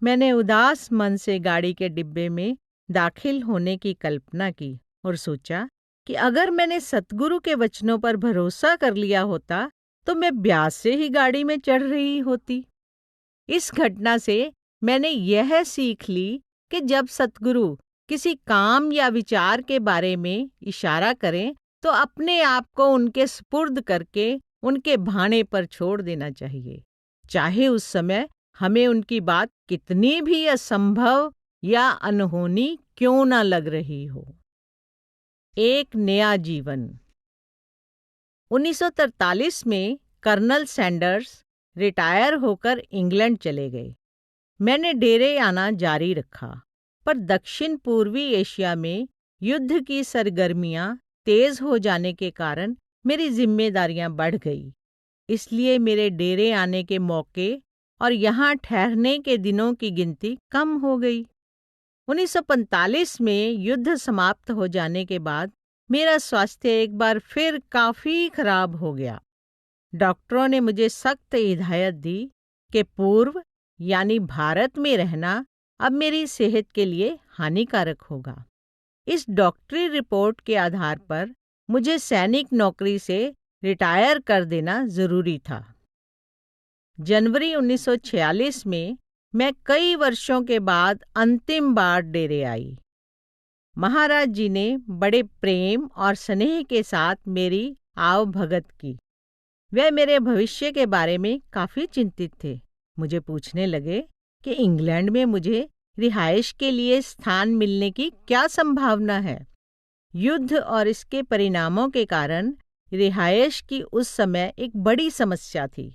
मैंने उदास मन से गाड़ी के डिब्बे में दाखिल होने की कल्पना की और सोचा कि अगर मैंने सतगुरु के वचनों पर भरोसा कर लिया होता तो मैं ब्यास से ही गाड़ी में चढ़ रही होती। इस घटना से मैंने यह सीख ली कि जब सतगुरु किसी काम या विचार के बारे में इशारा करें तो अपने आप को उनके सुपुर्द करके उनके भाने पर छोड़ देना चाहिए, चाहे उस समय हमें उनकी बात कितनी भी असंभव या अनहोनी क्यों ना लग रही हो। एक नया जीवन। 1943 में कर्नल सैंडर्स रिटायर होकर इंग्लैंड चले गए। मैंने डेरे आना जारी रखा, पर दक्षिण पूर्वी एशिया में युद्ध की सरगर्मियां तेज हो जाने के कारण मेरी जिम्मेदारियां बढ़ गई। इसलिए मेरे डेरे आने के मौके और यहाँ ठहरने के दिनों की गिनती कम हो गई। 1945 में युद्ध समाप्त हो जाने के बाद मेरा स्वास्थ्य एक बार फिर काफी खराब हो गया। डॉक्टरों ने मुझे सख्त हिदायत दी कि पूर्व यानी भारत में रहना अब मेरी सेहत के लिए हानिकारक होगा। इस डॉक्टरी रिपोर्ट के आधार पर मुझे सैनिक नौकरी से रिटायर कर देना जरूरी था। जनवरी 1946 में मैं कई वर्षों के बाद अंतिम बार डेरे आई। महाराज जी ने बड़े प्रेम और स्नेह के साथ मेरी आवभगत की। वे मेरे भविष्य के बारे में काफी चिंतित थे। मुझे पूछने लगे कि इंग्लैंड में मुझे रिहाइश के लिए स्थान मिलने की क्या संभावना है। युद्ध और इसके परिणामों के कारण रिहाइश की उस समय एक बड़ी समस्या थी।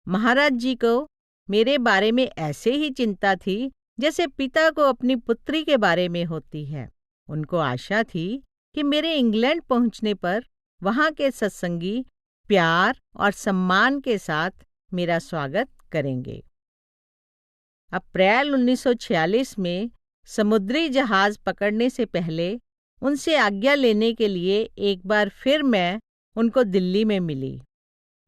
महाराज जी को मेरे बारे में ऐसे ही चिंता थी जैसे पिता को अपनी पुत्री के बारे में होती है। उनको आशा थी कि मेरे इंग्लैंड पहुंचने पर वहां के सत्संगी प्यार और सम्मान के साथ मेरा स्वागत करेंगे। अप्रैल 1946 में समुद्री जहाज पकड़ने से पहले उनसे आज्ञा लेने के लिए एक बार फिर मैं उनको दिल्ली में मिली।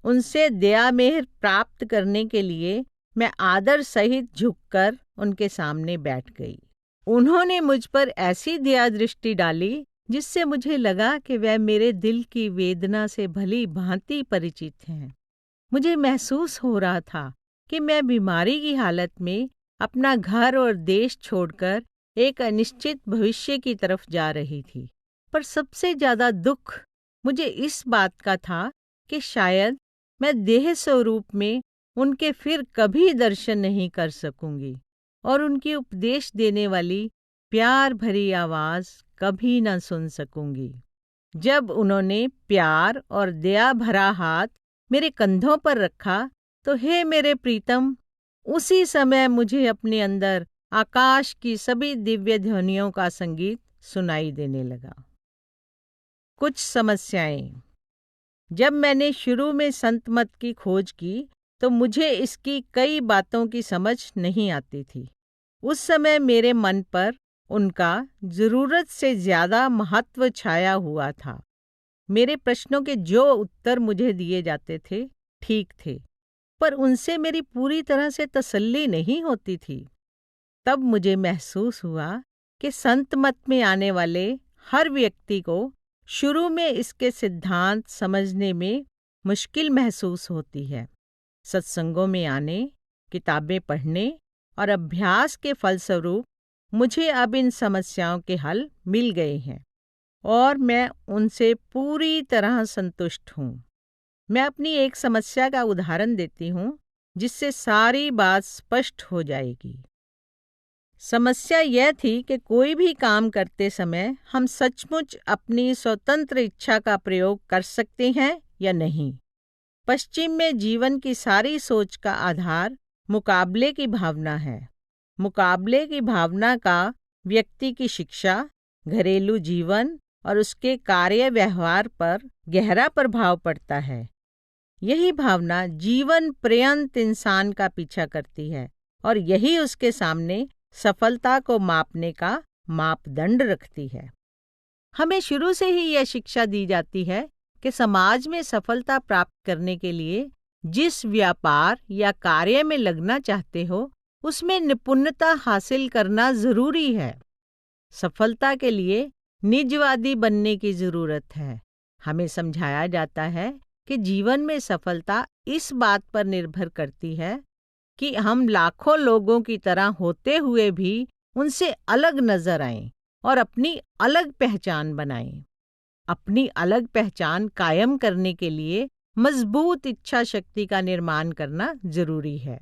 उनसे दया मेहर प्राप्त करने के लिए मैं आदर सहित झुककर उनके सामने बैठ गई। उन्होंने मुझ पर ऐसी दया दृष्टि डाली जिससे मुझे लगा कि वह मेरे दिल की वेदना से भली भांति परिचित हैं। मुझे महसूस हो रहा था कि मैं बीमारी की हालत में अपना घर और देश छोड़कर एक अनिश्चित भविष्य की तरफ जा रही थी। पर सबसे ज्यादा दुख मुझे इस बात का था कि शायद मैं देह स्वरूप में उनके फिर कभी दर्शन नहीं कर सकूंगी और उनकी उपदेश देने वाली प्यार भरी आवाज कभी न सुन सकूंगी। जब उन्होंने प्यार और दया भरा हाथ मेरे कंधों पर रखा तो हे मेरे प्रीतम, उसी समय मुझे अपने अंदर आकाश की सभी दिव्य ध्वनियों का संगीत सुनाई देने लगा। कुछ समस्याएं। जब मैंने शुरू में संत मत की खोज की तो मुझे इसकी कई बातों की समझ नहीं आती थी। उस समय मेरे मन पर उनका जरूरत से ज्यादा महत्व छाया हुआ था। मेरे प्रश्नों के जो उत्तर मुझे दिए जाते थे ठीक थे, पर उनसे मेरी पूरी तरह से तसल्ली नहीं होती थी। तब मुझे महसूस हुआ कि संत मत में आने वाले हर व्यक्ति को शुरू में इसके सिद्धांत समझने में मुश्किल महसूस होती है। सत्संगों में आने, किताबें पढ़ने और अभ्यास के फलस्वरूप मुझे अब इन समस्याओं के हल मिल गए हैं और मैं उनसे पूरी तरह संतुष्ट हूँ। मैं अपनी एक समस्या का उदाहरण देती हूँ जिससे सारी बात स्पष्ट हो जाएगी। समस्या यह थी कि कोई भी काम करते समय हम सचमुच अपनी स्वतंत्र इच्छा का प्रयोग कर सकते हैं या नहीं। पश्चिम में जीवन की सारी सोच का आधार मुकाबले की भावना है। मुकाबले की भावना का व्यक्ति की शिक्षा, घरेलू जीवन और उसके कार्य व्यवहार पर गहरा प्रभाव पड़ता है। यही भावना जीवन पर्यंत इंसान का पीछा करती है और यही उसके सामने सफलता को मापने का मापदंड रखती है। हमें शुरू से ही यह शिक्षा दी जाती है कि समाज में सफलता प्राप्त करने के लिए जिस व्यापार या कार्य में लगना चाहते हो उसमें निपुणता हासिल करना जरूरी है। सफलता के लिए निजवादी बनने की जरूरत है। हमें समझाया जाता है कि जीवन में सफलता इस बात पर निर्भर करती है कि हम लाखों लोगों की तरह होते हुए भी उनसे अलग नजर आएं और अपनी अलग पहचान बनाएं। अपनी अलग पहचान कायम करने के लिए मजबूत इच्छा शक्ति का निर्माण करना जरूरी है।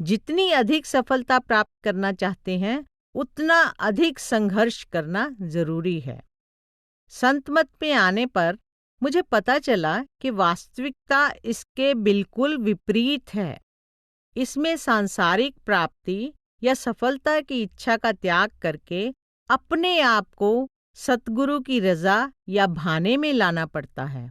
जितनी अधिक सफलता प्राप्त करना चाहते हैं उतना अधिक संघर्ष करना जरूरी है। संत मत में आने पर मुझे पता चला कि वास्तविकता इसके बिल्कुल विपरीत है। इसमें सांसारिक प्राप्ति या सफलता की इच्छा का त्याग करके अपने आप को सतगुरु की रजा या भाने में लाना पड़ता है।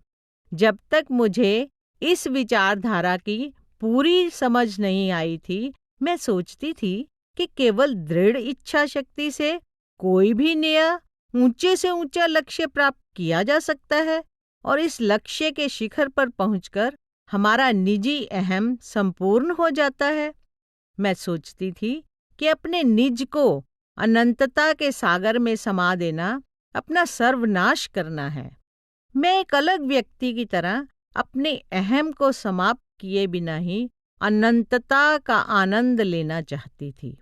जब तक मुझे इस विचारधारा की पूरी समझ नहीं आई थी। मैं सोचती थी कि केवल दृढ़ इच्छा शक्ति से कोई भी नया ऊंचे से ऊंचा लक्ष्य प्राप्त किया जा सकता है और इस लक्ष्य के शिखर पर पहुंचकर हमारा निजी अहम संपूर्ण हो जाता है। मैं सोचती थी कि अपने निज को अनंतता के सागर में समा देना अपना सर्वनाश करना है। मैं एक अलग व्यक्ति की तरह अपने अहम को समाप्त किए बिना ही अनंतता का आनंद लेना चाहती थी।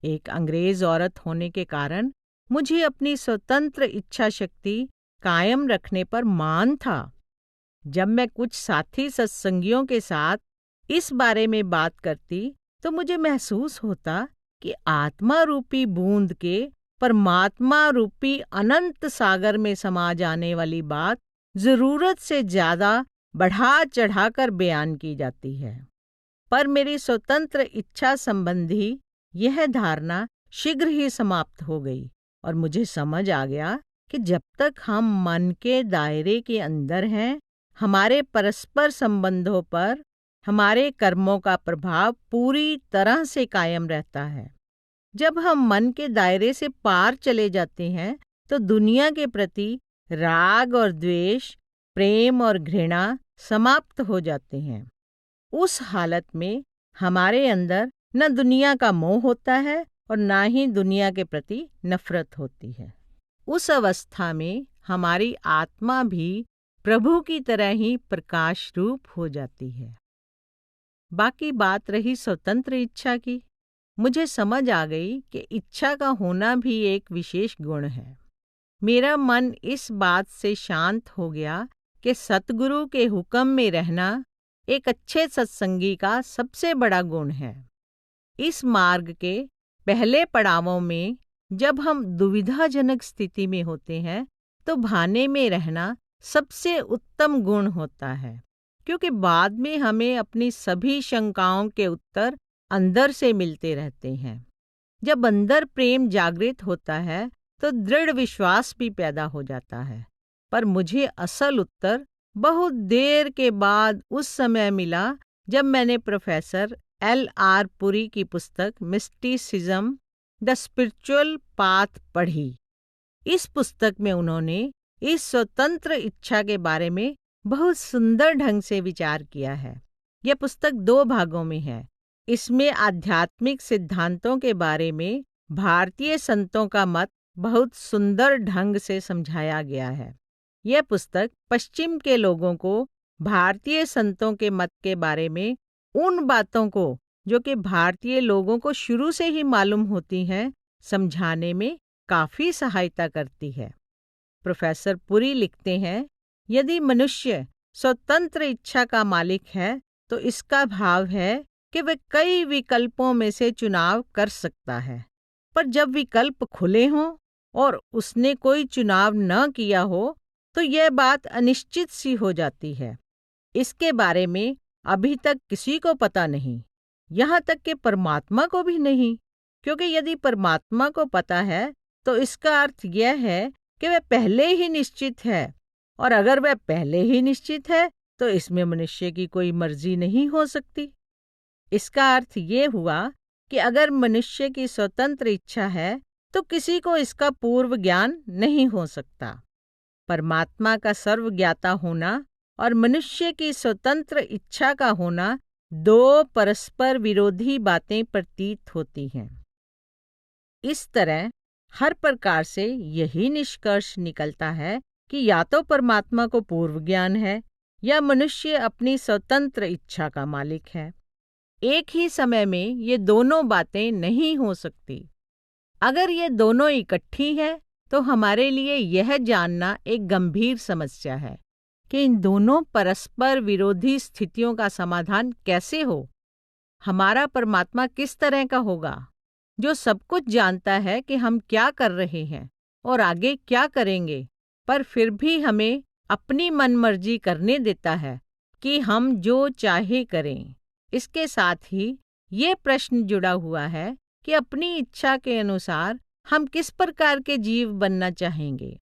एक अंग्रेज औरत होने के कारण मुझे अपनी स्वतंत्र इच्छा शक्ति कायम रखने पर मान था। जब मैं कुछ साथी सत्संगियों के साथ इस बारे में बात करती तो मुझे महसूस होता कि आत्मा रूपी बूंद के परमात्मा रूपी अनंत सागर में समा जाने वाली बात जरूरत से ज्यादा बढ़ा चढ़ाकर बयान की जाती है। पर मेरी स्वतंत्र इच्छा संबंधी यह धारणा शीघ्र ही समाप्त हो गई और मुझे समझ आ गया कि जब तक हम मन के दायरे के अंदर हैं, हमारे परस्पर संबंधों पर हमारे कर्मों का प्रभाव पूरी तरह से कायम रहता है। जब हम मन के दायरे से पार चले जाते हैं तो दुनिया के प्रति राग और द्वेष, प्रेम और घृणा समाप्त हो जाते हैं। उस हालत में हमारे अंदर न दुनिया का मोह होता है और ना ही दुनिया के प्रति नफरत होती है। उस अवस्था में हमारी आत्मा भी प्रभु की तरह ही प्रकाश रूप हो जाती है। बाकी बात रही स्वतंत्र इच्छा की। मुझे समझ आ गई कि इच्छा का होना भी एक विशेष गुण है। मेरा मन इस बात से शांत हो गया कि सतगुरु के हुक्म में रहना एक अच्छे सत्संगी का सबसे बड़ा गुण है। इस मार्ग के पहले पड़ावों में जब हम दुविधाजनक स्थिति में होते हैं तो भाने में रहना सबसे उत्तम गुण होता है, क्योंकि बाद में हमें अपनी सभी शंकाओं के उत्तर अंदर से मिलते रहते हैं। जब अंदर प्रेम जागृत होता है तो दृढ़ विश्वास भी पैदा हो जाता है। पर मुझे असल उत्तर बहुत देर के बाद उस समय मिला जब मैंने प्रोफेसर L.R. पुरी की पुस्तक मिस्टिसिज्म द स्पिरिचुअल पाथ पढ़ी। इस पुस्तक में उन्होंने इस स्वतंत्र इच्छा के बारे में बहुत सुंदर ढंग से विचार किया है। यह पुस्तक 2 भागों में है। इसमें आध्यात्मिक सिद्धांतों के बारे में भारतीय संतों का मत बहुत सुंदर ढंग से समझाया गया है। यह पुस्तक पश्चिम के लोगों को भारतीय संतों के मत के बारे में उन बातों को जो कि भारतीय लोगों को शुरू से ही मालूम होती हैं समझाने में काफी सहायता करती है। प्रोफेसर पुरी लिखते हैं, यदि मनुष्य स्वतंत्र इच्छा का मालिक है तो इसका भाव है कि वह कई विकल्पों में से चुनाव कर सकता है। पर जब विकल्प खुले हों और उसने कोई चुनाव न किया हो तो यह बात अनिश्चित सी हो जाती है। इसके बारे में अभी तक किसी को पता नहीं, यहाँ तक कि परमात्मा को भी नहीं, क्योंकि यदि परमात्मा को पता है तो इसका अर्थ यह है कि वह पहले ही निश्चित है, और अगर वह पहले ही निश्चित है तो इसमें मनुष्य की कोई मर्जी नहीं हो सकती। इसका अर्थ ये हुआ कि अगर मनुष्य की स्वतंत्र इच्छा है तो किसी को इसका पूर्व ज्ञान नहीं हो सकता। परमात्मा का सर्वज्ञाता होना और मनुष्य की स्वतंत्र इच्छा का होना 2 परस्पर विरोधी बातें प्रतीत होती हैं। इस तरह हर प्रकार से यही निष्कर्ष निकलता है कि या तो परमात्मा को पूर्व ज्ञान है या मनुष्य अपनी स्वतंत्र इच्छा का मालिक है। एक ही समय में ये दोनों बातें नहीं हो सकती। अगर ये दोनों इकट्ठी हैं तो हमारे लिए यह जानना एक गंभीर समस्या है कि इन दोनों परस्पर विरोधी स्थितियों का समाधान कैसे हो। हमारा परमात्मा किस तरह का होगा, जो सब कुछ जानता है कि हम क्या कर रहे हैं और आगे क्या करेंगे, पर फिर भी हमें अपनी मनमर्जी करने देता है कि हम जो चाहे करें। इसके साथ ही ये प्रश्न जुड़ा हुआ है कि अपनी इच्छा के अनुसार हम किस प्रकार के जीव बनना चाहेंगे।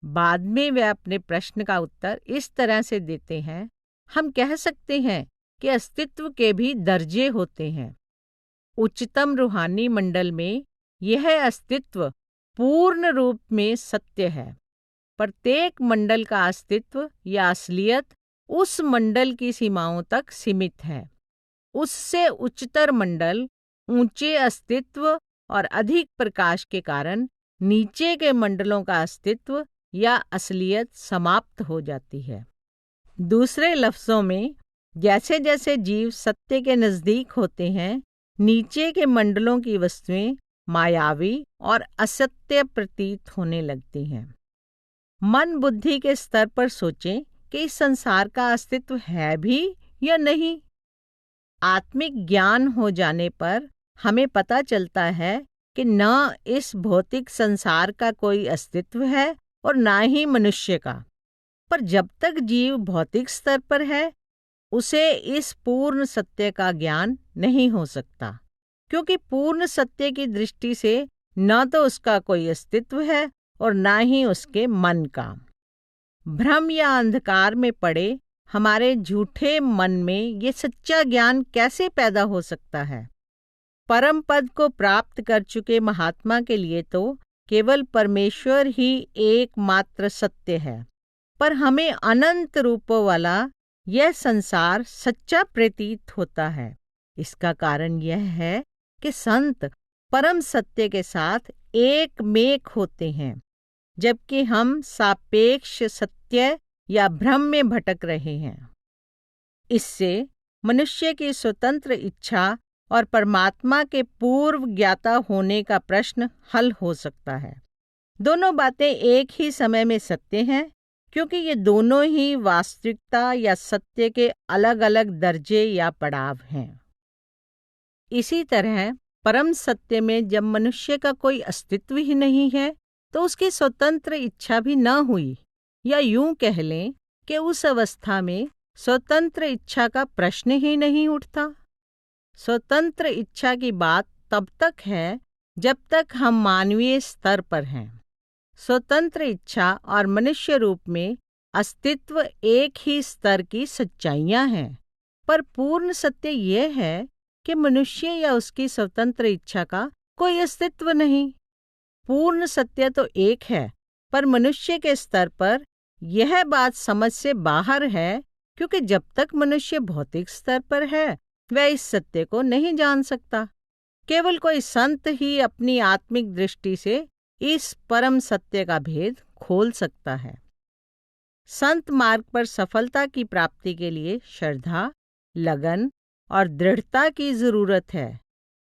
बाद में वे अपने प्रश्न का उत्तर इस तरह से देते हैं, हम कह सकते हैं कि अस्तित्व के भी दर्जे होते हैं। उच्चतम रूहानी मंडल में यह अस्तित्व पूर्ण रूप में सत्य है। प्रत्येक मंडल का अस्तित्व या असलियत उस मंडल की सीमाओं तक सीमित है। उससे उच्चतर मंडल ऊंचे अस्तित्व और अधिक प्रकाश के कारण नीचे के मंडलों का अस्तित्व या असलियत समाप्त हो जाती है। दूसरे लफ्जों में, जैसे जैसे जीव सत्य के नजदीक होते हैं, नीचे के मंडलों की वस्तुएं मायावी और असत्य प्रतीत होने लगती हैं। मन बुद्धि के स्तर पर सोचें कि इस संसार का अस्तित्व है भी या नहीं। आत्मिक ज्ञान हो जाने पर हमें पता चलता है कि न इस भौतिक संसार का कोई अस्तित्व है और ना ही मनुष्य का। पर जब तक जीव भौतिक स्तर पर है, उसे इस पूर्ण सत्य का ज्ञान नहीं हो सकता, क्योंकि पूर्ण सत्य की दृष्टि से न तो उसका कोई अस्तित्व है और ना ही उसके मन का। भ्रम या अंधकार में पड़े हमारे झूठे मन में ये सच्चा ज्ञान कैसे पैदा हो सकता है? परम पद को प्राप्त कर चुके महात्मा के लिए तो केवल परमेश्वर ही एकमात्र सत्य है, पर हमें अनंत रूपों वाला यह संसार सच्चा प्रतीत होता है। इसका कारण यह है कि संत परम सत्य के साथ एकमेक होते हैं, जबकि हम सापेक्ष सत्य या भ्रम में भटक रहे हैं। इससे मनुष्य की स्वतंत्र इच्छा और परमात्मा के पूर्व ज्ञाता होने का प्रश्न हल हो सकता है। दोनों बातें एक ही समय में सत्य हैं, क्योंकि ये दोनों ही वास्तविकता या सत्य के अलग अलग दर्जे या पड़ाव हैं। इसी तरह परम सत्य में जब मनुष्य का कोई अस्तित्व ही नहीं है, तो उसकी स्वतंत्र इच्छा भी न हुई, या यूं कह लें कि उस अवस्था में स्वतंत्र इच्छा का प्रश्न ही नहीं उठता। स्वतंत्र इच्छा की बात तब तक है जब तक हम मानवीय स्तर पर हैं। स्वतंत्र इच्छा और मनुष्य रूप में अस्तित्व एक ही स्तर की सच्चाइयां हैं, पर पूर्ण सत्य यह है कि मनुष्य या उसकी स्वतंत्र इच्छा का कोई अस्तित्व नहीं। पूर्ण सत्य तो एक है, पर मनुष्य के स्तर पर यह बात समझ से बाहर है, क्योंकि जब तक मनुष्य भौतिक स्तर पर है, वह इस सत्य को नहीं जान सकता। केवल कोई संत ही अपनी आत्मिक दृष्टि से इस परम सत्य का भेद खोल सकता है। संत मार्ग पर सफलता की प्राप्ति के लिए श्रद्धा, लगन और दृढ़ता की जरूरत है,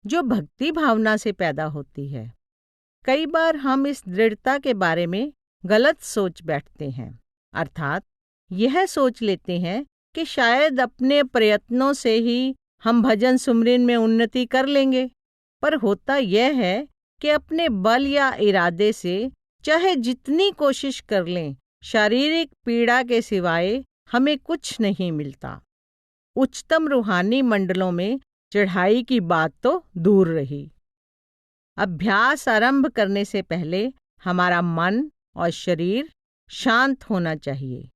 जो भक्ति भावना से पैदा होती है। कई बार हम इस दृढ़ता के बारे में गलत सोच बैठते हैं, अर्थात यह सोच लेते हैं कि शायद अपने प्रयत्नों से ही हम भजन सुमरन में उन्नति कर लेंगे। पर होता यह है कि अपने बल या इरादे से चाहे जितनी कोशिश कर लें, शारीरिक पीड़ा के सिवाय हमें कुछ नहीं मिलता। उच्चतम रूहानी मंडलों में चढ़ाई की बात तो दूर रही। अभ्यास आरंभ करने से पहले हमारा मन और शरीर शांत होना चाहिए।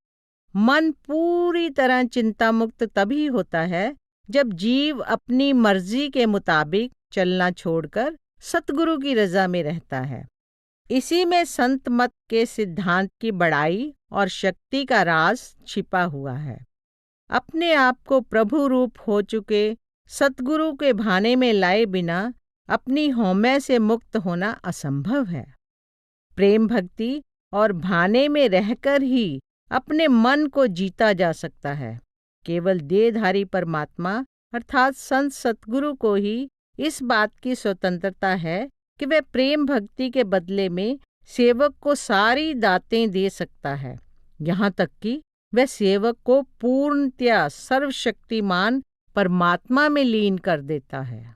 मन पूरी तरह चिंता मुक्त तभी होता है जब जीव अपनी मर्जी के मुताबिक चलना छोड़कर सतगुरु की रजा में रहता है। इसी में संत मत के सिद्धांत की बड़ाई और शक्ति का राज छिपा हुआ है। अपने आप को प्रभु रूप हो चुके सतगुरु के भाने में लाए बिना अपनी हौमे से मुक्त होना असंभव है। प्रेम भक्ति और भाने में रहकर ही अपने मन को जीता जा सकता है। केवल देहधारी परमात्मा अर्थात संत सतगुरु को ही इस बात की स्वतंत्रता है कि वह प्रेम भक्ति के बदले में सेवक को सारी दातें दे सकता है, यहाँ तक कि वह सेवक को पूर्णतया सर्वशक्तिमान परमात्मा में लीन कर देता है।